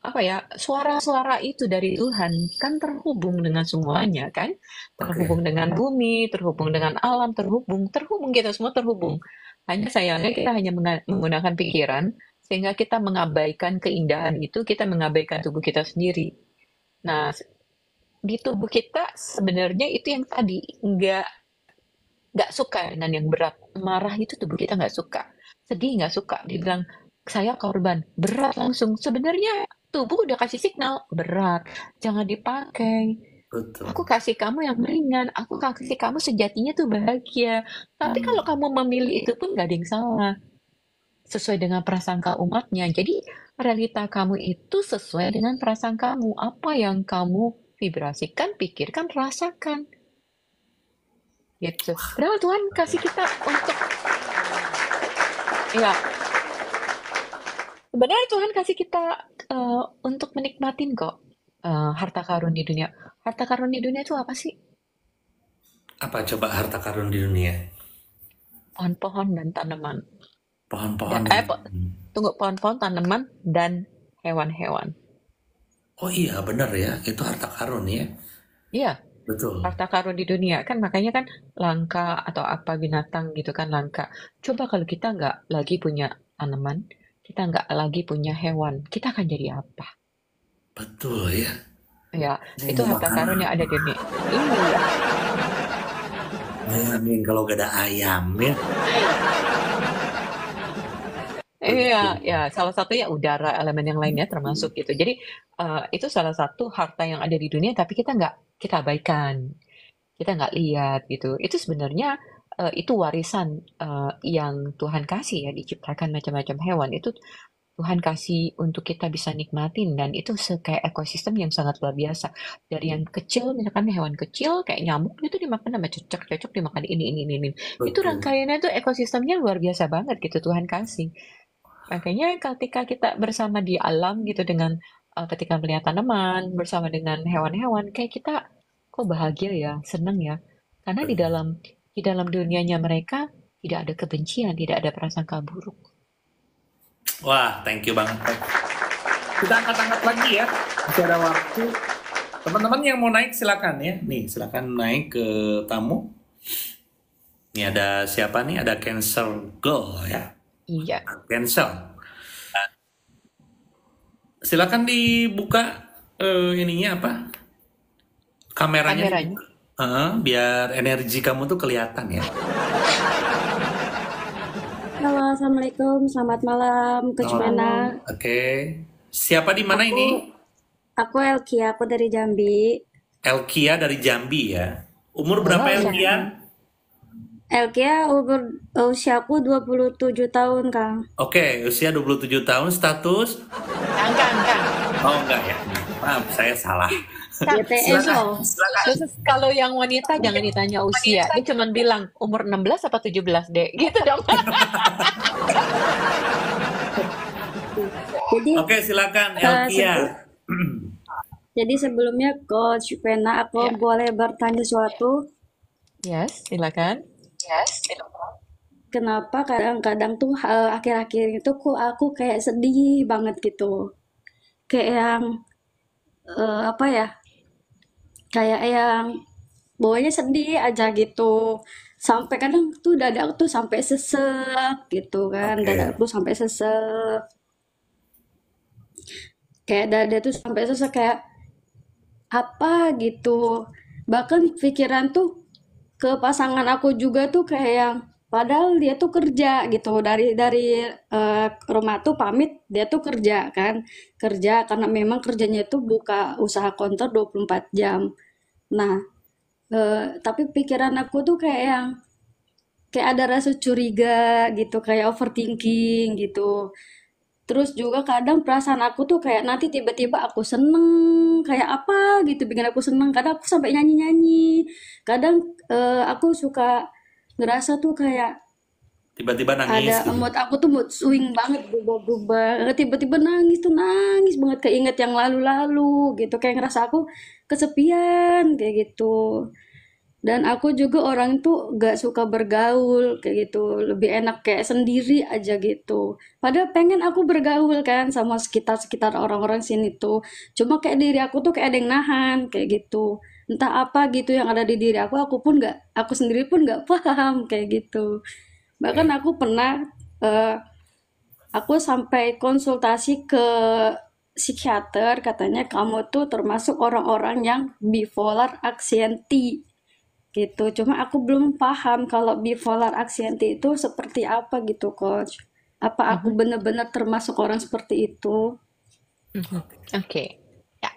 apa ya, suara-suara itu dari Tuhan kan terhubung dengan semuanya kan, terhubung oke. dengan bumi, terhubung dengan alam, terhubung kita semua terhubung. Hanya sayangnya kita hanya menggunakan pikiran sehingga kita mengabaikan keindahan itu, kita mengabaikan tubuh kita sendiri. Nah, di tubuh kita sebenarnya itu yang tadi nggak suka dengan yang berat. Marah itu tubuh kita nggak suka. Sedih nggak suka. Dibilang saya korban, berat langsung. Sebenarnya tubuh udah kasih signal, berat, jangan dipakai. Aku Betul. kasih kamu yang ringan, aku kasih kamu sejatinya tuh bahagia. Tapi kalau Hmm, kamu memilih itu pun gak ada yang salah. Sesuai dengan prasangka umatnya. Jadi realita kamu itu sesuai dengan prasangka kamu. Apa yang kamu vibrasikan, pikirkan, rasakan. Gitu. Padahal Tuhan kasih kita untuk, ya, sebenarnya Tuhan kasih kita untuk menikmatin kok harta karun di dunia. Harta karun di dunia itu apa sih? apa coba harta karun di dunia? Pohon-pohon dan tanaman. Pohon-pohon dan Tunggu, pohon-pohon, tanaman, dan hewan-hewan. oh iya bener ya, itu harta karun ya. Iya, Betul. harta karun di dunia. Kan makanya kan langka atau apa binatang gitu kan langka. Coba kalau kita nggak lagi punya tanaman, kita nggak lagi punya hewan, kita akan jadi apa? Betul ya. Ya, Saya itu mau harta makan karun yang ada apa? di dunia. Iya, Bayangin kalau gak ada ayam ya. iya, Betul. ya. Salah satunya udara, elemen yang lainnya termasuk gitu. Jadi itu salah satu harta yang ada di dunia, tapi kita abaikan, kita nggak lihat gitu. Itu sebenarnya itu warisan yang Tuhan kasih ya, diciptakan macam-macam hewan. Itu Tuhan kasih untuk kita bisa nikmatin dan itu kayak ekosistem yang sangat luar biasa. Dari yang kecil, misalkan hewan kecil kayak nyamuk itu dimakan sama cocok dimakan ini. Itu Betul. rangkaiannya tuh ekosistemnya luar biasa banget gitu Tuhan kasih. Makanya ketika kita bersama di alam gitu dengan ketika melihat tanaman, bersama dengan hewan-hewan, kayak kita kok bahagia ya, seneng ya. Karena Benar. di dalam dunianya mereka tidak ada kebencian, tidak ada prasangka buruk. Wah, thank you banget. Kita angkat-angkat lagi ya. Masih ada waktu. Teman-teman yang mau naik silakan ya. Nih, silakan naik ke tamu. Nih ada siapa nih? Ada Cancel Girl ya. Iya, Cancel. Silakan dibuka ininya apa? Kameranya kameranya. dibuka. Biar energi kamu tuh kelihatan ya. Halo, Assalamualaikum. Selamat malam, Coach Oh, Mena. oke. Siapa di mana Aku, ini? aku Elkia, aku dari Jambi. Elkia dari Jambi ya. Umur berapa Wow, Elkia? Elkia, usiaku 27 tahun, Kang. Oke, usia 27 tahun, status? Kang. Oh enggak ya. Maaf, saya salah. GTM Silakan, loh. silakan. Khusus kalau yang wanita jangan ditanya usia. Dia cuma bilang umur 16 apa 17 deh. Gitu dong. Jadi, Oke, silakan eh, Elkia. sebe- jadi sebelumnya Coach Mena, aku Ya. boleh bertanya sesuatu. Yes, silakan. Kenapa kadang-kadang tuh akhir-akhir itu aku kayak sedih banget gitu. Kayak yang apa ya? Kayak yang bawahnya sedih aja gitu. Sampai kadang tuh dada aku tuh sampai sesek gitu kan. Dada Oke. aku sampai sesek. Kayak dada tuh sampai sesek kayak apa gitu. Bahkan pikiran tuh ke pasangan aku juga tuh kayak yang padahal dia tuh kerja gitu dari rumah tuh pamit dia tuh kerja kan kerja karena memang kerjanya itu buka usaha konter 24 jam. Nah, tapi pikiran aku tuh kayak ada rasa curiga gitu, kayak overthinking gitu. Terus juga kadang perasaan aku tuh kayak nanti tiba-tiba aku seneng, kayak apa gitu bikin aku seneng. Kadang aku sampai nyanyi-nyanyi. Kadang aku suka ngerasa tuh kayak Tiba-tiba nangis ada gitu. mood aku tuh mood swing banget berubah-berubah. Tiba-tiba nangis tuh nangis banget keinget yang lalu-lalu gitu. Kayak ngerasa aku kesepian kayak gitu. Dan aku juga orang tuh gak suka bergaul kayak gitu. Lebih enak kayak sendiri aja gitu. Padahal pengen aku bergaul kan sama sekitar-sekitar orang-orang sini tuh. Cuma kayak diri aku tuh kayak ada yang nahan kayak gitu. Entah apa gitu yang ada di diri aku pun gak, aku sendiri pun gak paham kayak gitu. Bahkan Oke. aku pernah, eh, aku sampai konsultasi ke psikiater, katanya kamu tuh termasuk orang-orang yang bipolar anxiety gitu. Cuma aku belum paham kalau bipolar anxiety itu seperti apa gitu, Coach. Apa aku Mhm, benar-benar termasuk orang seperti itu? mhm. Oke. Ya.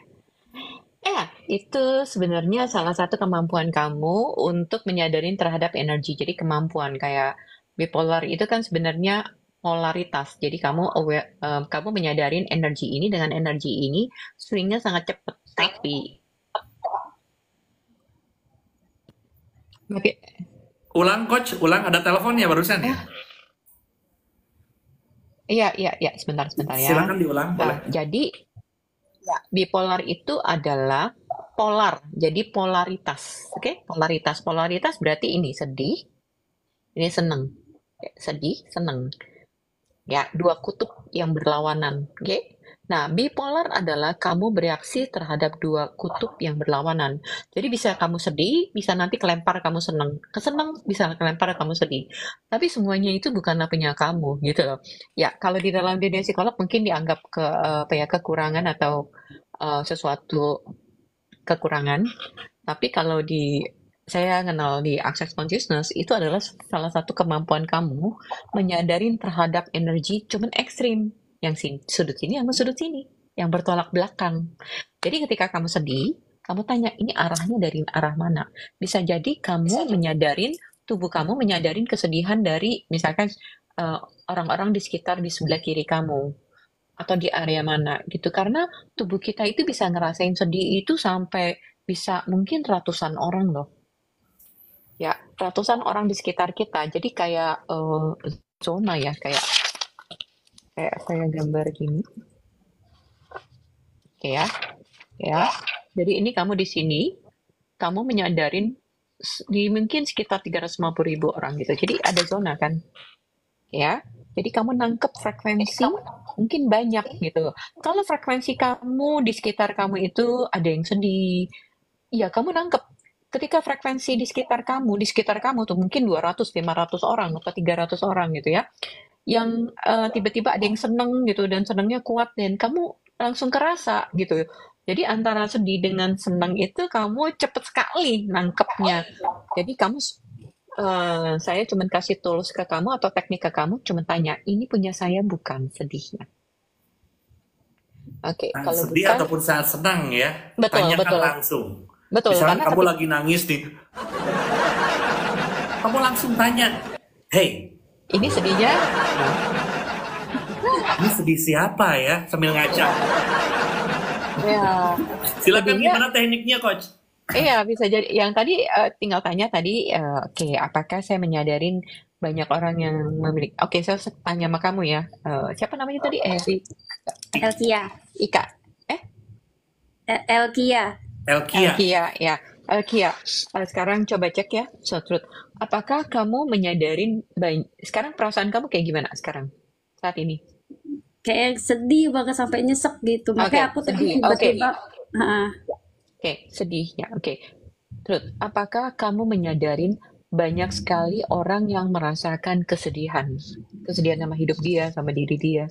Ya, itu sebenarnya salah satu kemampuan kamu untuk menyadarin terhadap energi. Jadi kemampuan kayak bipolar itu kan sebenarnya polaritas. Jadi kamu menyadarin energi ini dengan energi ini swingnya sangat cepat. Tapi Ulang coach, ulang ada telepon ya barusan ya? iya, iya, iya, sebentar, sebentar ya. Silakan diulang boleh. Jadi bipolar itu adalah polar, jadi polaritas. Oke, polaritas. Polaritas berarti ini sedih, ini seneng. Sedih, seneng. Ya, dua kutub yang berlawanan. Oke. Nah, bipolar adalah kamu bereaksi terhadap dua kutub yang berlawanan. Jadi bisa kamu sedih, bisa nanti kelempar kamu seneng. Keseneng bisa kelempar kamu sedih. Tapi semuanya itu bukanlah punya kamu, gitu loh. Ya, kalau di dalam dunia psikolog mungkin dianggap apa ya, kekurangan atau sesuatu kekurangan. Tapi kalau saya kenal di Access Consciousness itu adalah salah satu kemampuan kamu menyadarin terhadap energi cuman ekstrim yang sudut sini sama sudut sini yang bertolak belakang. Jadi ketika kamu sedih, kamu tanya ini arahnya dari arah mana? Bisa jadi kamu menyadarin tubuh kamu menyadarin kesedihan dari misalkan eh, orang-orang di sekitar di sebelah kiri kamu atau di area mana gitu karena tubuh kita itu bisa ngerasain sedih itu sampai bisa mungkin ratusan orang loh. Ya, ratusan orang di sekitar kita. Jadi kayak zona ya, kayak saya gambar gini. Oke ya, ya. Jadi ini kamu di sini, kamu menyadarin di mungkin sekitar 350.000 orang gitu. Jadi ada zona kan, ya. Jadi kamu nangkep frekuensi mungkin banyak gitu. Kalau frekuensi kamu di sekitar kamu itu ada yang sedih, ya kamu nangkep. Ketika frekuensi di sekitar kamu tuh mungkin 200, 500 orang atau 300 orang gitu ya. Yang tiba-tiba ada yang seneng gitu dan senengnya kuat dan kamu langsung kerasa gitu. Jadi antara sedih dengan seneng itu kamu cepet sekali nangkepnya. Jadi saya cuma kasih tools ke kamu atau teknik ke kamu, cuma tanya, ini punya saya bukan sedihnya. Oke, Saat kalau sedih bukan, ataupun saat senang ya, betul, tanyakan betul, langsung. betul, Misalkan karena kamu ketika lagi nangis nih, kamu langsung tanya, hey, ini sedihnya, ini sedih siapa ya? Sambil ngaca. ya Silakan sedihnya gimana tekniknya coach? iya, bisa jadi. Yang tadi tinggal tanya tadi, oke, apakah saya menyadarin banyak orang yang memiliki. Oke, saya tanya sama kamu ya. Siapa namanya tadi? Elkia, Ika. Eh, Elkia. Elkia. Elkia, ya. Elkia. Sekarang coba cek ya, Sotrut. Apakah kamu menyadarin sekarang perasaan kamu kayak gimana sekarang saat ini? Kayak sedih banget sampai nyesek gitu. Oke, Makanya aku tadi sedih. Oke, tiba-tiba, ah, oke, sedihnya. Oke. Terus, apakah kamu menyadarin banyak sekali orang yang merasakan kesedihan? Kesedihan sama hidup dia, sama diri dia.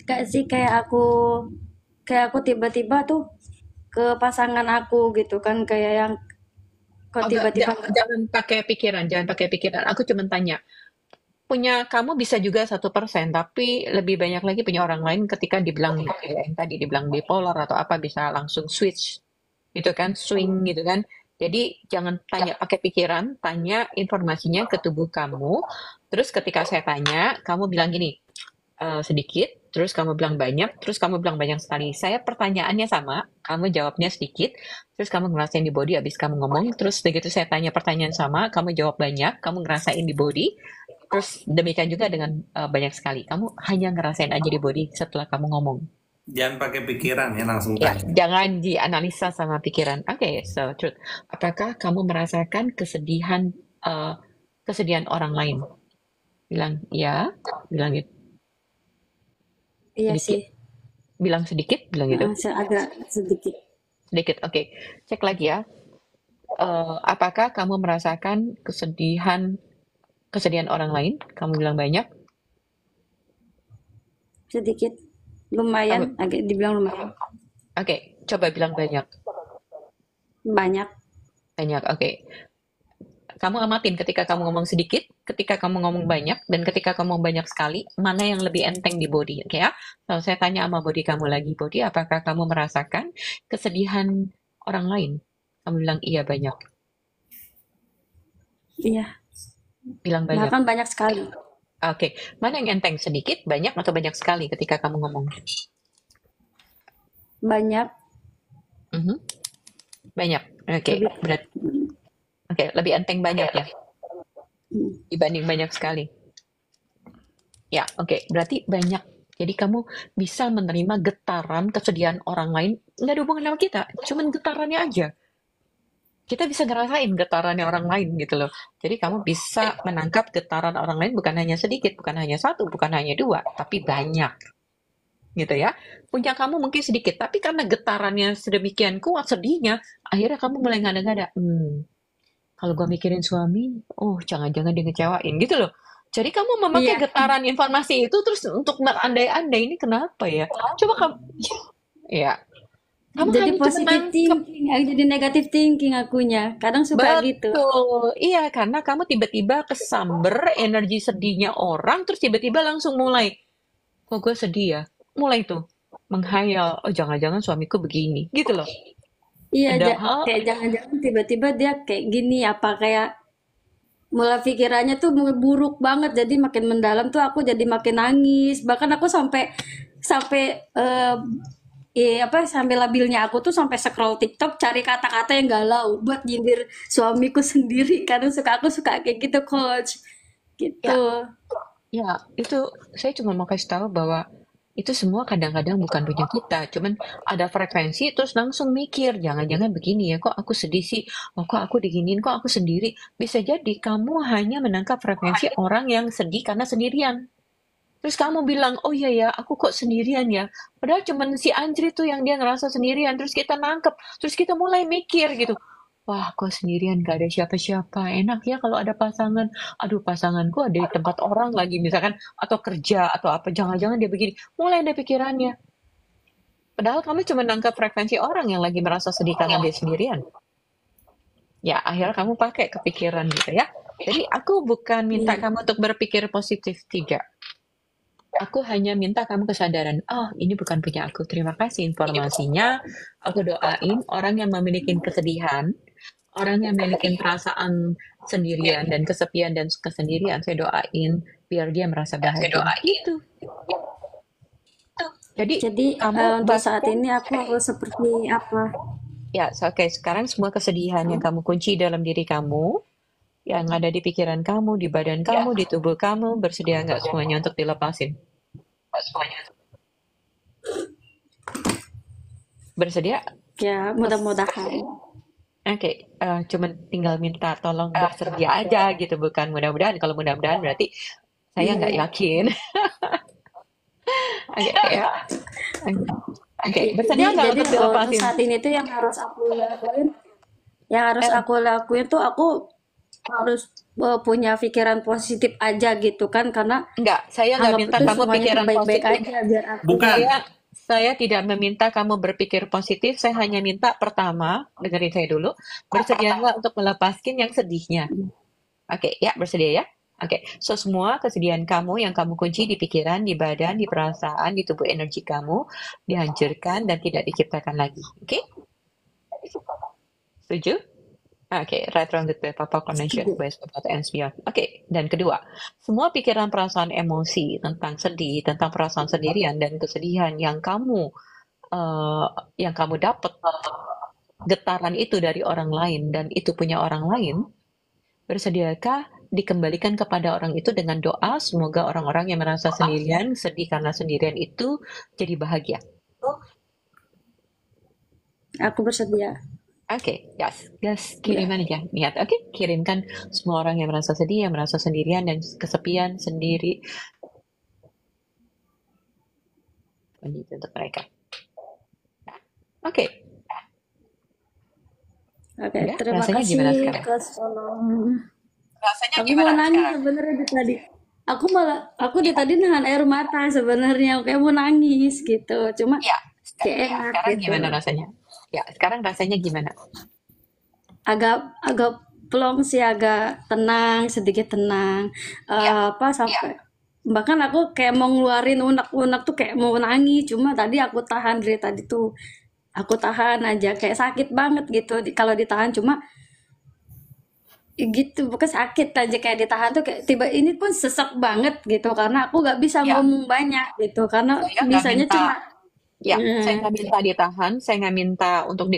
kayak sih kayak aku tiba-tiba tuh ke pasangan aku gitu kan kayak yang kok tiba-tiba Jangan pakai pikiran, jangan pakai pikiran. Aku cuma tanya, punya kamu bisa juga 1%, tapi lebih banyak lagi punya orang lain ketika dibilang kayak yang tadi dibilang bipolar atau apa bisa langsung switch, gitu kan, swing gitu kan. Jadi jangan tanya pakai pikiran, tanya informasinya ke tubuh kamu. Terus ketika saya tanya, kamu bilang gini, sedikit, terus kamu bilang banyak, terus kamu bilang banyak sekali. Saya pertanyaannya sama, kamu jawabnya sedikit, terus kamu ngerasain di body habis kamu ngomong, terus begitu saya tanya pertanyaan sama, kamu jawab banyak, kamu ngerasain di body, terus demikian juga dengan banyak sekali. Kamu hanya ngerasain aja di body setelah kamu ngomong. Jangan pakai pikiran ya, langsung Ya, tanya. jangan dianalisa sama pikiran. Oke, so truth. Apakah kamu merasakan kesedihan orang lain? Bilang iya, bilang gitu. Iya Sedikit, sih. bilang sedikit, bilang gitu. Agak sedikit. Sedikit, oke. Cek lagi ya. Apakah kamu merasakan kesedihan orang lain? Kamu bilang banyak. Sedikit. Lumayan, agak dibilang lumayan. Oke, coba bilang banyak. Banyak. Banyak, oke. Kamu amatin ketika kamu ngomong sedikit, ketika kamu ngomong banyak, dan ketika kamu ngomong banyak sekali, mana yang lebih enteng di body, oke ya? Kalau saya tanya sama body kamu lagi, body, apakah kamu merasakan kesedihan orang lain? Kamu bilang iya banyak. Iya. Bilang banyak. Bahkan banyak sekali. Oke, mana yang enteng? Sedikit, banyak, atau banyak sekali ketika kamu ngomong? Banyak. Mhm. Banyak. Oke, Lebih. berat. Oke, lebih enteng banyak ya dibanding banyak sekali. Ya, oke, berarti banyak. Jadi kamu bisa menerima getaran kesedihan orang lain, nggak ada hubungan sama kita, cuman getarannya aja. Kita bisa ngerasain getarannya orang lain gitu loh. Jadi kamu bisa menangkap getaran orang lain bukan hanya sedikit, bukan hanya satu, bukan hanya dua, tapi banyak. Gitu ya. Punya kamu mungkin sedikit, tapi karena getarannya sedemikian kuat sedihnya, akhirnya kamu mulai ngada-ngada. Kalau gue mikirin suami, oh jangan-jangan dia ngecewain gitu loh. Jadi kamu memakai Iya. getaran informasi itu terus untuk berandai-andai ini kenapa ya? Coba kamu, ya, kamu Jadi hanya cuma positive nangkep. thinking, jadi negative thinking akunya. Kadang suka gitu. Betul, iya karena kamu tiba-tiba kesamber energi sedihnya orang, terus tiba-tiba langsung mulai, kok gue sedih ya? Mulai tuh menghayal, oh jangan-jangan suamiku begini, gitu loh. Iya, Padahal, kayak jangan-jangan tiba-tiba dia kayak gini, apa kayak mulai pikirannya tuh buruk banget, jadi makin mendalam tuh aku jadi makin nangis. Bahkan aku sampai sampai apa sampai labilnya aku tuh sampai scroll TikTok cari kata-kata yang galau buat nyindir suamiku sendiri karena aku suka kayak gitu coach ya, gitu. ya itu saya cuma mau kasih tahu bahwa itu semua kadang-kadang bukan punya kita, cuman ada frekuensi terus langsung mikir, jangan-jangan begini ya, kok aku sedih sih, oh, kok aku diginiin, kok aku sendiri. Bisa jadi kamu hanya menangkap frekuensi orang yang sedih karena sendirian. Terus kamu bilang, oh iya ya, aku kok sendirian ya. Padahal cuman si Anjri tuh yang dia ngerasa sendirian. Terus kita nangkep. Terus kita mulai mikir gitu. Wah, kok sendirian gak ada siapa-siapa. Enak ya kalau ada pasangan. Aduh, pasanganku ada di tempat orang lagi misalkan. Atau kerja atau apa. Jangan-jangan dia begini. Mulai ada pikirannya. Padahal kamu cuma nangkep frekuensi orang yang lagi merasa sedih karena dia sendirian. Ya, akhirnya kamu pakai kepikiran gitu ya. Jadi aku bukan minta kamu untuk berpikir positif. Tidak. Aku hanya minta kamu kesadaran, oh ini bukan punya aku, terima kasih informasinya. Aku doain orang yang memiliki kesedihan, orang yang memiliki perasaan sendirian dan kesepian dan kesendirian, saya doain biar dia merasa bahagia. Gitu. Jadi kamu Untuk saat bahkan, ini aku harus seperti apa? ya oke, sekarang semua kesedihan yang kamu kunci dalam diri kamu, yang ada di pikiran kamu, di badan kamu, di tubuh kamu, bersedia nggak semuanya untuk dilepasin? Bersedia? Ya, mudah-mudahan. Oke, cuman tinggal minta tolong bersedia aja gitu, bukan mudah-mudahan. Kalau mudah-mudahan berarti saya nggak yakin. Oke, ya. Oke, bersedia nggak Jadi untuk untuk dilepasin? saat ini tuh yang harus aku lakuin tuh aku harus punya pikiran positif aja gitu kan karena Enggak, saya nggak anggap minta itu kamu semuanya pikiran baik-baik positif. aja biar aku Bukan. Saya tidak meminta kamu berpikir positif, saya hanya minta pertama, dengerin saya dulu, bersedia nggak untuk melepaskan yang sedihnya? Oke, ya bersedia ya? Oke, so semua kesedihan kamu yang kamu kunci di pikiran, di badan, di perasaan, di tubuh energi kamu, dihancurkan dan tidak diciptakan lagi. Oke? Setuju? Oke, right round the Papa Connection, Setuju. West Papa and Beyond. Oke, dan kedua, semua pikiran, perasaan, emosi tentang sedih, tentang perasaan sendirian dan kesedihan yang kamu dapat getaran itu dari orang lain dan itu punya orang lain, bersediakah dikembalikan kepada orang itu dengan doa semoga orang-orang yang merasa sendirian, sedih karena sendirian itu jadi bahagia. Aku bersedia. Oke, gas kiriman aja niat. Oke, kirimkan semua orang yang merasa sedih, yang merasa sendirian dan kesepian sendiri. Ini untuk mereka. Oke, Oke, ya, terima rasanya kasih gimana sekarang? Kak Solom. Rasanya Aku mau gimana nangis sekarang? sebenarnya dari tadi. Aku dari tadi nahan air mata sebenarnya, kayak mau nangis gitu. Cuma Ya, kayak enak sekarang gitu. gimana rasanya? Ya, sekarang rasanya gimana? Agak plong sih, agak tenang, sedikit tenang. Ya, Sampai bahkan aku kayak mau ngeluarin unek-unek tuh kayak mau nangis. Cuma tadi aku tahan dari tadi tuh. Aku tahan aja, kayak sakit banget gitu kalau ditahan. Cuma gitu, bukan sakit aja kayak ditahan tuh kayak tiba ini pun sesek banget gitu karena aku nggak bisa ya, ngomong banyak gitu karena saya nggak bisanya minta. cuma Ya, saya eh, nggak minta ditahan, saya nggak minta untuk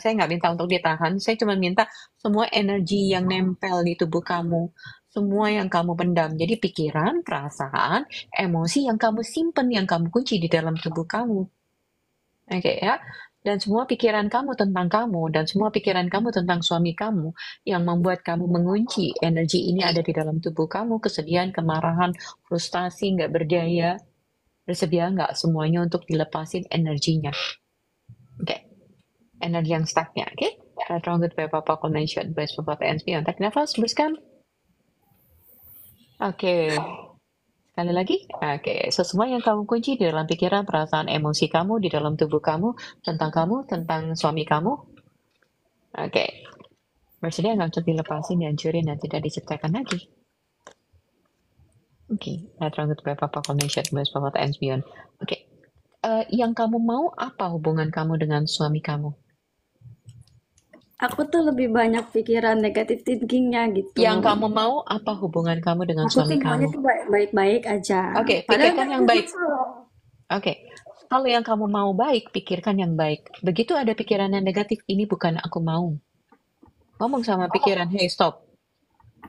saya nggak minta untuk ditahan, saya cuma minta semua energi yang nempel di tubuh kamu, semua yang kamu pendam. Jadi pikiran, perasaan, emosi yang kamu simpen, yang kamu kunci di dalam tubuh kamu. Oke ya. Dan semua pikiran kamu tentang kamu, dan semua pikiran kamu tentang suami kamu, yang membuat kamu mengunci energi ini ada di dalam tubuh kamu, kesedihan, kemarahan, frustasi, nggak berdaya, bersedia nggak semuanya untuk dilepasin energinya? Oke, energi yang stucknya. Oke, wrong with Papa Connection, best Papa and Beyond. Tarik nafas, hembuskan. Oke, sekali lagi. Oke, so semua yang kamu kunci di dalam pikiran, perasaan, emosi kamu, di dalam tubuh kamu, tentang suami kamu. Oke, bersedia nggak untuk dilepasin, dihancurin, dan tidak diciptakan lagi? Oke, wrong with Papa Connection, best Papa and Beyond. Oke, yang kamu mau apa hubungan kamu dengan suami kamu? aku tuh lebih banyak pikiran negatif thinkingnya gitu. Yang kamu mau apa hubungan kamu dengan Aku suami tuh maunya kamu? tuh baik-baik aja. Oke, Padahal pikirkan kan yang aku baik. kesel. Oke, kalau yang kamu mau baik, pikirkan yang baik. Begitu ada pikiran yang negatif, ini bukan aku mau. Ngomong sama pikiran, hey stop.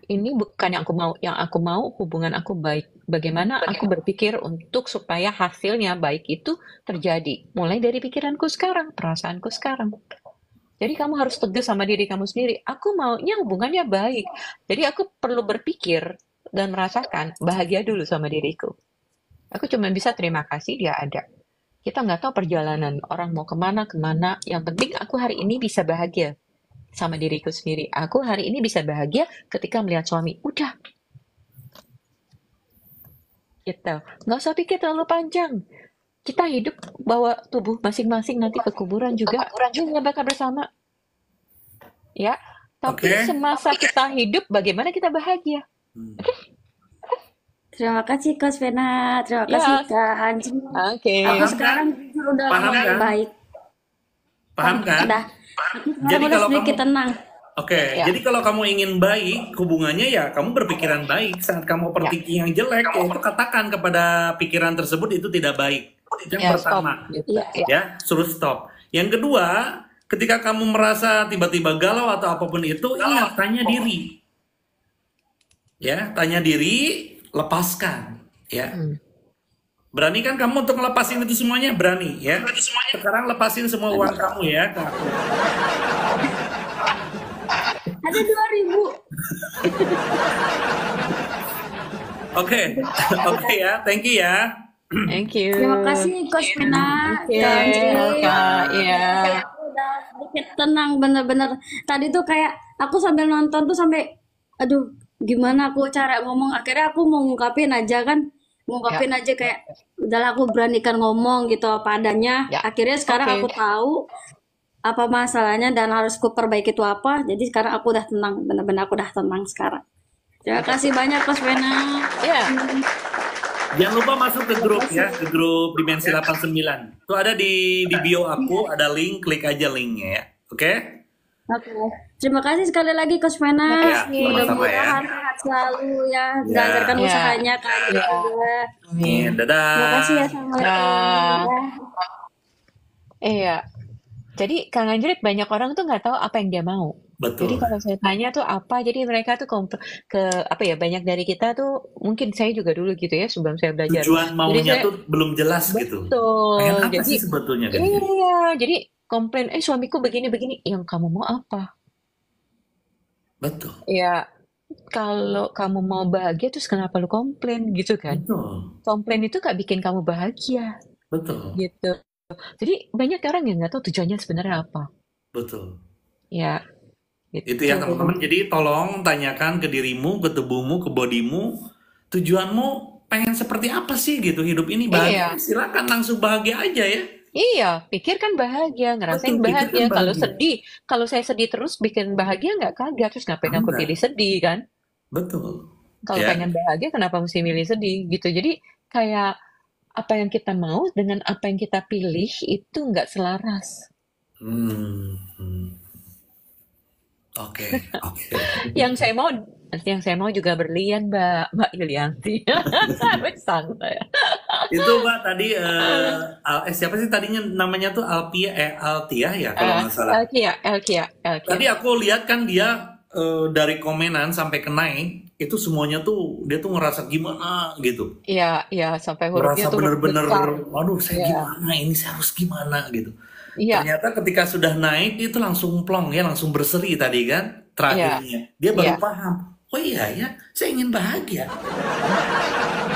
Ini bukan yang aku mau. Yang aku mau hubungan aku baik. Bagaimana aku berpikir untuk supaya hasilnya baik itu terjadi. Mulai dari pikiranku sekarang, perasaanku sekarang. Jadi kamu harus tegas sama diri kamu sendiri. Aku maunya hubungannya baik. Jadi aku perlu berpikir dan merasakan bahagia dulu sama diriku. Aku cuma bisa terima kasih dia ada. Kita nggak tahu perjalanan orang mau kemana. Yang penting aku hari ini bisa bahagia sama diriku sendiri. Aku hari ini bisa bahagia ketika melihat suami. Udah. Gitu. Nggak usah pikir terlalu panjang. Kita hidup bawa tubuh masing-masing nanti ke kuburan juga. Dia nggak bakal bersama. Ya. Tapi Oke. semasa kita hidup, bagaimana kita bahagia? Terima kasih Kak Vena, terima Ya. kasih Kak Anji. Oke. Aku Paham sekarang jujur udah Paham mulai kan? baik. Paham kan? Udah. Aku sekarang Jadi udah kalau sedikit kamu tenang. Oke, Ya. jadi kalau kamu ingin baik hubungannya ya kamu berpikiran baik. Saat kamu berpikir yang jelek, ya itu katakan kepada pikiran tersebut itu tidak baik. Itu yang Ya, stop. pertama. Gitu. Iya. Ya. Ya, suruh stop. Yang kedua, ketika kamu merasa tiba-tiba galau atau apapun itu, ingat tanya diri. Ya, tanya diri, lepaskan. Ya, berani kan kamu untuk ngelepasin itu semuanya? Berani ya. Sekarang lepasin semua uang kamu ya ke aku. Ada 2.000. Oke, oke ya, thank you ya. Thank you. Terima kasih Coach Vena, Oke, Kak Anji. Kak. Iya. Aku udah sedikit tenang bener-bener. Tadi tuh kayak aku sambil nonton tuh sampai, aduh, gimana aku cara ngomong. Akhirnya aku mau ngungkapin aja kan, ngungkapin aja kayak, udahlah aku beranikan ngomong gitu apa adanya. Ya. Akhirnya sekarang Oke. aku tahu apa masalahnya dan harus ku perbaiki itu apa. Jadi sekarang aku udah tenang, bener-bener aku udah tenang sekarang. Terima kasih banyak Coach Vena. Ya. Jangan lupa masuk ke grup ya, ke grup Dimensi 89. Itu ada di bio aku, ada link, klik aja linknya ya. Oke? Oke. Terima kasih sekali lagi Coach Mena. Ya, sama-sama ya. Mudah-mudahan sehat selalu ya. Ya. Melancarkan Ya. usahanya Kak Ya. juga. Amin. Terima kasih ya. Dadah. Assalamualaikum. Nah, iya. Jadi Kang Anjrit banyak orang tuh nggak tahu apa yang dia mau. Jadi Betul. kalau saya tanya tuh apa, jadi mereka tuh apa ya, banyak dari kita tuh mungkin saya juga dulu gitu ya sebelum saya belajar. Tujuan Jadi maunya saya tuh belum jelas gitu. betul. Pengen apa Jadi sih sebetulnya kayak gitu? iya, jadi komplain, suamiku begini-begini, yang kamu mau apa? Betul. Ya kalau kamu mau bahagia terus kenapa lu komplain gitu kan? Betul. Komplain itu gak bikin kamu bahagia Betul. gitu. Jadi banyak orang yang nggak tahu tujuannya sebenarnya apa. Betul. Ya, Itu ya gitu. teman-teman. Jadi tolong tanyakan ke dirimu, ke tubuhmu, ke bodimu, tujuanmu pengen seperti apa sih gitu hidup ini bahagia. Iya, Silakan langsung bahagia aja ya. iya, pikirkan bahagia, ngerasain Betul, pikirkan bahagia. Kalau bahagia. sedih, kalau saya sedih terus bikin bahagia nggak kagak, terus ngapain aku Enggak. pilih sedih kan? Betul. Kalau Ya. pengen bahagia, kenapa mesti milih sedih gitu? Jadi kayak apa yang kita mau dengan apa yang kita pilih itu nggak selaras. Hmm. Oke. Yang saya mau juga berlian, Mbak Yulianti. Bercanda ya. Itu Mbak tadi siapa sih tadinya namanya tuh Altia ya kalau nggak salah. Elkia. Tadi aku lihat kan dia dari komenan sampai ke naik itu semuanya tuh dia tuh ngerasa gimana gitu. Iya, sampai hurufnya Ngerasa tuh bener-bener, besar. aduh saya Iya. gimana ini saya harus gimana gitu. Iya, Ternyata ketika sudah naik itu langsung plong ya, langsung berseri tadi kan terakhirnya. Dia iya. baru paham. Oh iya ya, saya ingin bahagia.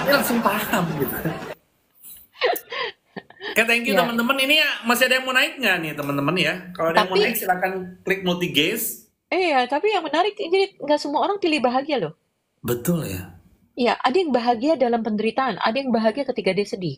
Dia langsung paham gitu. Oke, thank you Iya. teman-teman. Ini ya masih ada yang mau naik nggak nih teman-teman ya? Kalau ada yang mau Tapi naik silakan klik multi gaze. iya, tapi yang menarik jadi nggak semua orang pilih bahagia loh. Betul ya. Iya, ada yang bahagia dalam penderitaan, ada yang bahagia ketika dia sedih.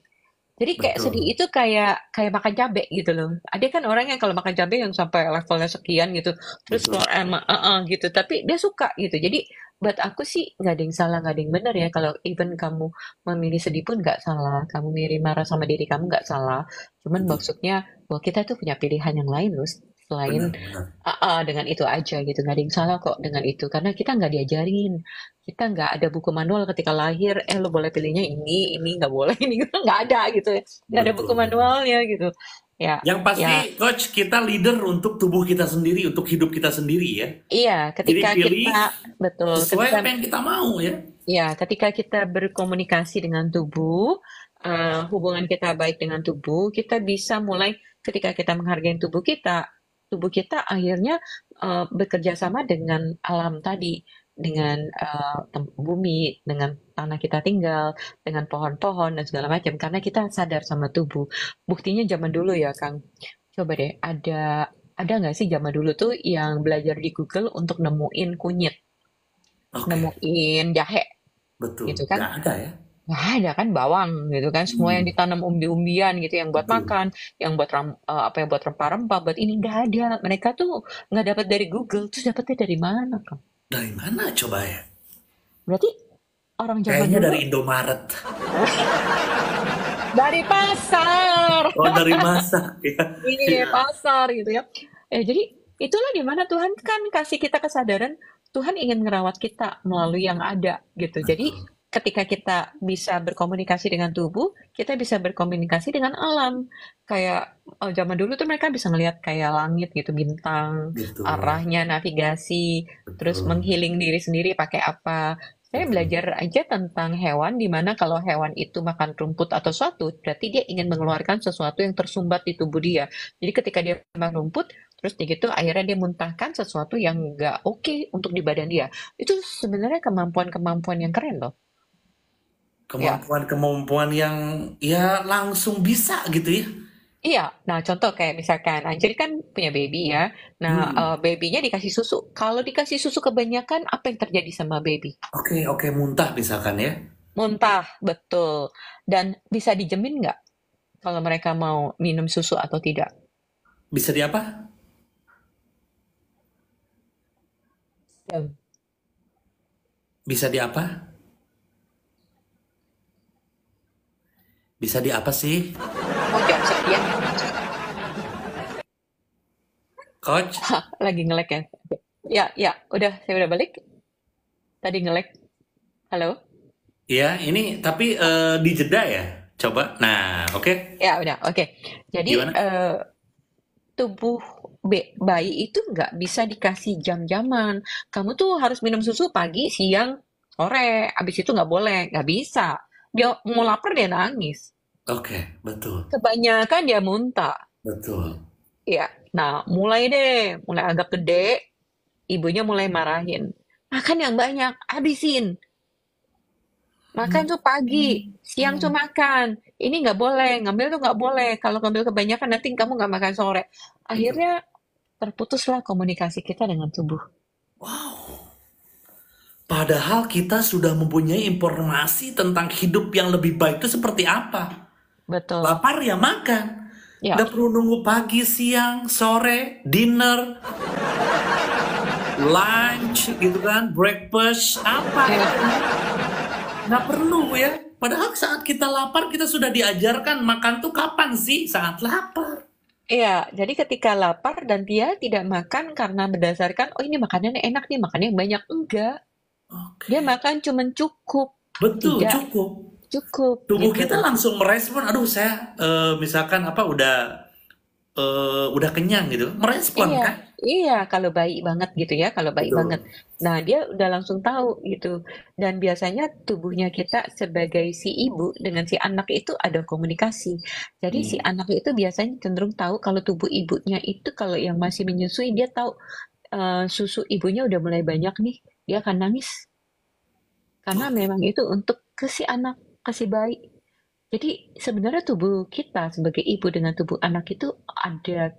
Jadi kayak sedih Betul. itu kayak makan cabai gitu loh. Ada kan orang yang kalau makan cabai yang sampai levelnya sekian gitu, terus Betul. keluar gitu, tapi dia suka gitu. Jadi buat aku sih nggak ada yang salah, nggak ada yang benar ya. Kalau even kamu memilih sedih pun nggak salah, kamu milih marah sama diri kamu nggak salah. Cuman Betul. maksudnya, bahwa kita tuh punya pilihan yang lain loh selain Benar. dengan itu aja gitu. Nggak ada yang salah kok dengan itu, karena kita nggak diajarin. Kita nggak ada buku manual ketika lahir, lo boleh pilihnya ini nggak boleh, ini gitu. Nggak ada gitu ya. Nggak ada buku Betul. manualnya gitu. Ya, Yang pasti ya, coach kita leader untuk tubuh kita sendiri, untuk hidup kita sendiri ya. iya, Jadi ketika pilih kita, betul, sesuai ketika, apa yang kita mau ya. ya, ketika kita berkomunikasi dengan tubuh, hubungan kita baik dengan tubuh, kita bisa mulai ketika kita menghargai tubuh kita akhirnya bekerja sama dengan alam tadi, dengan bumi, dengan tanah kita tinggal, dengan pohon-pohon dan segala macam, karena kita sadar sama tubuh. Buktinya zaman dulu ya, Kang. Coba deh, ada nggak sih zaman dulu tuh yang belajar di Google untuk nemuin kunyit, Oke, nemuin jahe, betul. gitu kan? Nggak ada ya. Nggak ada kan, bawang gitu kan, semua yang ditanam umbi-umbian gitu, yang buat Betul. makan, yang buat yang buat rempah-rempah, buat ini nggak ada. Mereka tuh nggak dapat dari Google, terus dapetnya dari mana, Kang? Dari mana coba ya? Berarti orang zaman Kayaknya dulu dari Indomaret. dari pasar. Oh, dari masak ya. Iya, pasar gitu ya. Jadi itulah di mana Tuhan kan kasih kita kesadaran, Tuhan ingin ngerawat kita melalui yang ada gitu. Jadi Betul. ketika kita bisa berkomunikasi dengan tubuh, kita bisa berkomunikasi dengan alam. Kayak zaman dulu tuh mereka bisa ngelihat kayak langit gitu, bintang, Betul. arahnya, navigasi, terus Betul. menghealing diri sendiri pakai apa. Saya Betul. belajar aja tentang hewan, di mana kalau hewan itu makan rumput atau sesuatu, berarti dia ingin mengeluarkan sesuatu yang tersumbat di tubuh dia. Jadi ketika dia makan rumput, terus gitu akhirnya dia muntahkan sesuatu yang nggak oke untuk di badan dia. Itu sebenarnya kemampuan-kemampuan yang keren loh. Ya, Kemampuan-kemampuan yang ya langsung bisa gitu ya. iya. Nah, contoh kayak misalkan Anjir kan punya baby ya. Nah, babynya dikasih susu. Kalau dikasih susu kebanyakan, apa yang terjadi sama baby? Oke, muntah misalkan ya. Muntah, betul. Dan bisa dijamin nggak kalau mereka mau minum susu atau tidak? Bisa di apa? Ya. Bisa di apa? Bisa di apa sih? Mau jam sekian? Coach? Lagi nge-lag ya? Ya, ya, saya udah balik. Tadi nge-lag. Halo? Ya, ini tapi di jeda ya. Coba. Nah, oke. Ya, udah, oke. Jadi, Gimana? tubuh bayi itu nggak bisa dikasih jam-jaman. Kamu tuh harus minum susu pagi, siang, sore. Abis itu nggak boleh, nggak bisa. Dia mau lapar dia nangis. Oke, betul. Kebanyakan dia muntah. Betul. Ya, nah mulai agak gede, ibunya mulai marahin. Makan yang banyak, habisin. Makan tuh pagi, siang tuh makan. Ini nggak boleh, ngambil tuh nggak boleh. Kalau ngambil kebanyakan nanti kamu nggak makan sore. Akhirnya terputuslah komunikasi kita dengan tubuh. Wow. Padahal kita sudah mempunyai informasi tentang hidup yang lebih baik itu seperti apa. Betul. Lapar ya makan. Ya. Nggak perlu nunggu pagi, siang, sore, dinner, lunch gitu kan, breakfast, apa. Ya. Nggak perlu ya. Padahal saat kita lapar kita sudah diajarkan makan tuh kapan sih? Saat lapar. Iya, jadi ketika lapar dan dia tidak makan karena berdasarkan, oh ini makanannya enak nih, makannya yang banyak. Enggak. Oke. Dia makan cuman cukup. Betul, Tidak cukup. cukup. Tubuh Gitu. kita langsung merespon, aduh saya misalkan apa udah kenyang gitu, merespon Iya, kan? iya kalau bayi banget gitu ya, kalau bayi Betul. banget. Nah, dia udah langsung tahu gitu. Dan biasanya tubuhnya kita sebagai si ibu dengan si anak itu ada komunikasi. Jadi si anak itu biasanya cenderung tahu kalau tubuh ibunya itu kalau yang masih menyusui dia tahu susu ibunya udah mulai banyak nih, dia akan nangis. Karena memang itu untuk ke si anak, ke si bayi. Jadi sebenarnya tubuh kita sebagai ibu dengan tubuh anak itu ada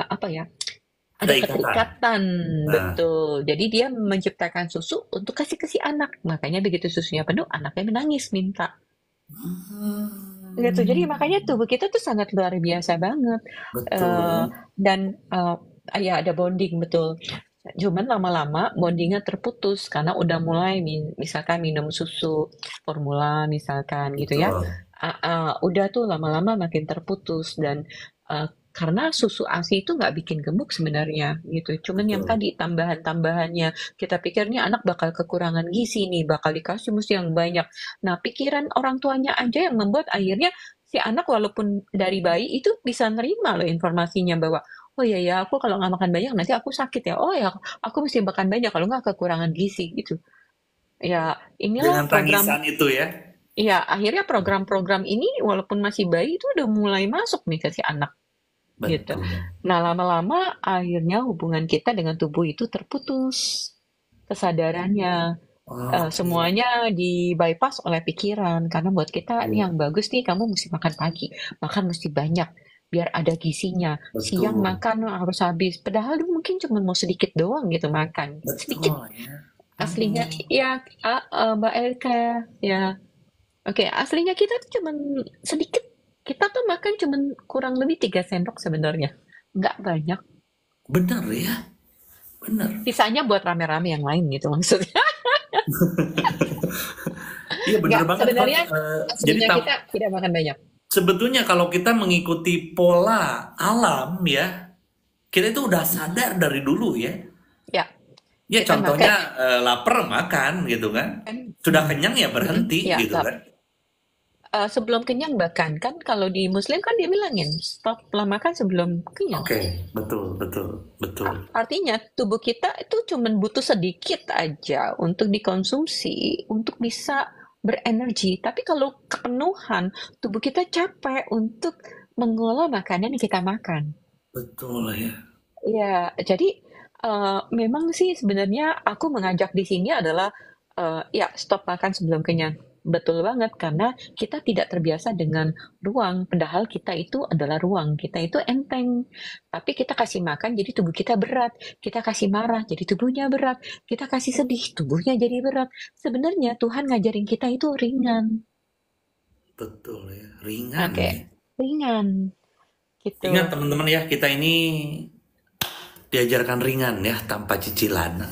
apa ya? Ada Ada ikatan. keterikatan, Nah. betul. Jadi dia menciptakan susu untuk kasih ke si anak. Makanya begitu susunya penuh, anaknya menangis minta. Gitu. Jadi makanya tubuh kita tuh sangat luar biasa banget. Betul. Dan ya ada bonding betul. Cuman lama-lama bondingnya terputus karena udah mulai misalkan minum susu formula misalkan gitu ya. Betul. Udah tuh lama-lama makin terputus dan karena susu ASI itu nggak bikin gemuk sebenarnya gitu. Cuman yang Betul. tadi tambahan-tambahannya kita pikirnya anak bakal kekurangan gizi nih, bakal dikasih mesti yang banyak. Nah pikiran orang tuanya aja yang membuat akhirnya si anak walaupun dari bayi itu bisa nerima loh informasinya bahwa oh iya ya aku kalau nggak makan banyak nanti aku sakit ya. Oh ya aku mesti makan banyak kalau nggak kekurangan gizi gitu. Ya inilah Dengan program. tangisan itu ya. Iya akhirnya program-program ini walaupun masih bayi itu udah mulai masuk nih ke si anak. Gitu. Betul. Nah, lama-lama akhirnya hubungan kita dengan tubuh itu terputus. Kesadarannya, Oke. semuanya di bypass oleh pikiran. Karena buat kita Iya. yang bagus nih, kamu mesti makan pagi, makan mesti banyak, biar ada gizinya. Siang Betul. makan harus habis. Padahal lu mungkin cuma mau sedikit doang gitu makan, sedikit. Betul ya. Aslinya, ya, Mbak Elka, ya. Oke, aslinya kita tuh cuma sedikit. Kita tuh makan cuman kurang lebih 3 sendok sebenarnya. Nggak banyak. Bener ya. Bener. Sisanya buat rame-rame yang lain gitu maksudnya. Iya bener Nggak, banget. sebenarnya Coach. aslinya kita tidak makan banyak. Sebetulnya kalau kita mengikuti pola alam ya, kita itu udah sadar dari dulu ya. Ya, Ya kita contohnya lapar makan gitu kan. makan. Sudah kenyang ya berhenti Ya, gitu kan. sebelum kenyang bahkan kan kalau di Muslim kan dia bilangin stop lah makan sebelum kenyang. Oke, betul. Artinya tubuh kita itu cuman butuh sedikit aja untuk dikonsumsi untuk bisa berenergi. Tapi kalau kepenuhan tubuh kita capek untuk mengolah makanan yang kita makan. Betul ya. Ya, jadi memang sih sebenarnya aku mengajak di sini adalah ya stop makan sebelum kenyang. Betul banget karena kita tidak terbiasa dengan ruang. Padahal kita itu adalah ruang. Kita itu enteng. Tapi kita kasih makan jadi tubuh kita berat. Kita kasih marah jadi tubuhnya berat. Kita kasih sedih tubuhnya jadi berat. Sebenarnya Tuhan ngajarin kita itu ringan. Betul ya. Ringan Oke, ya. ringan. Gitu. Ingat teman-teman ya, kita ini diajarkan ringan ya, tanpa cicilan.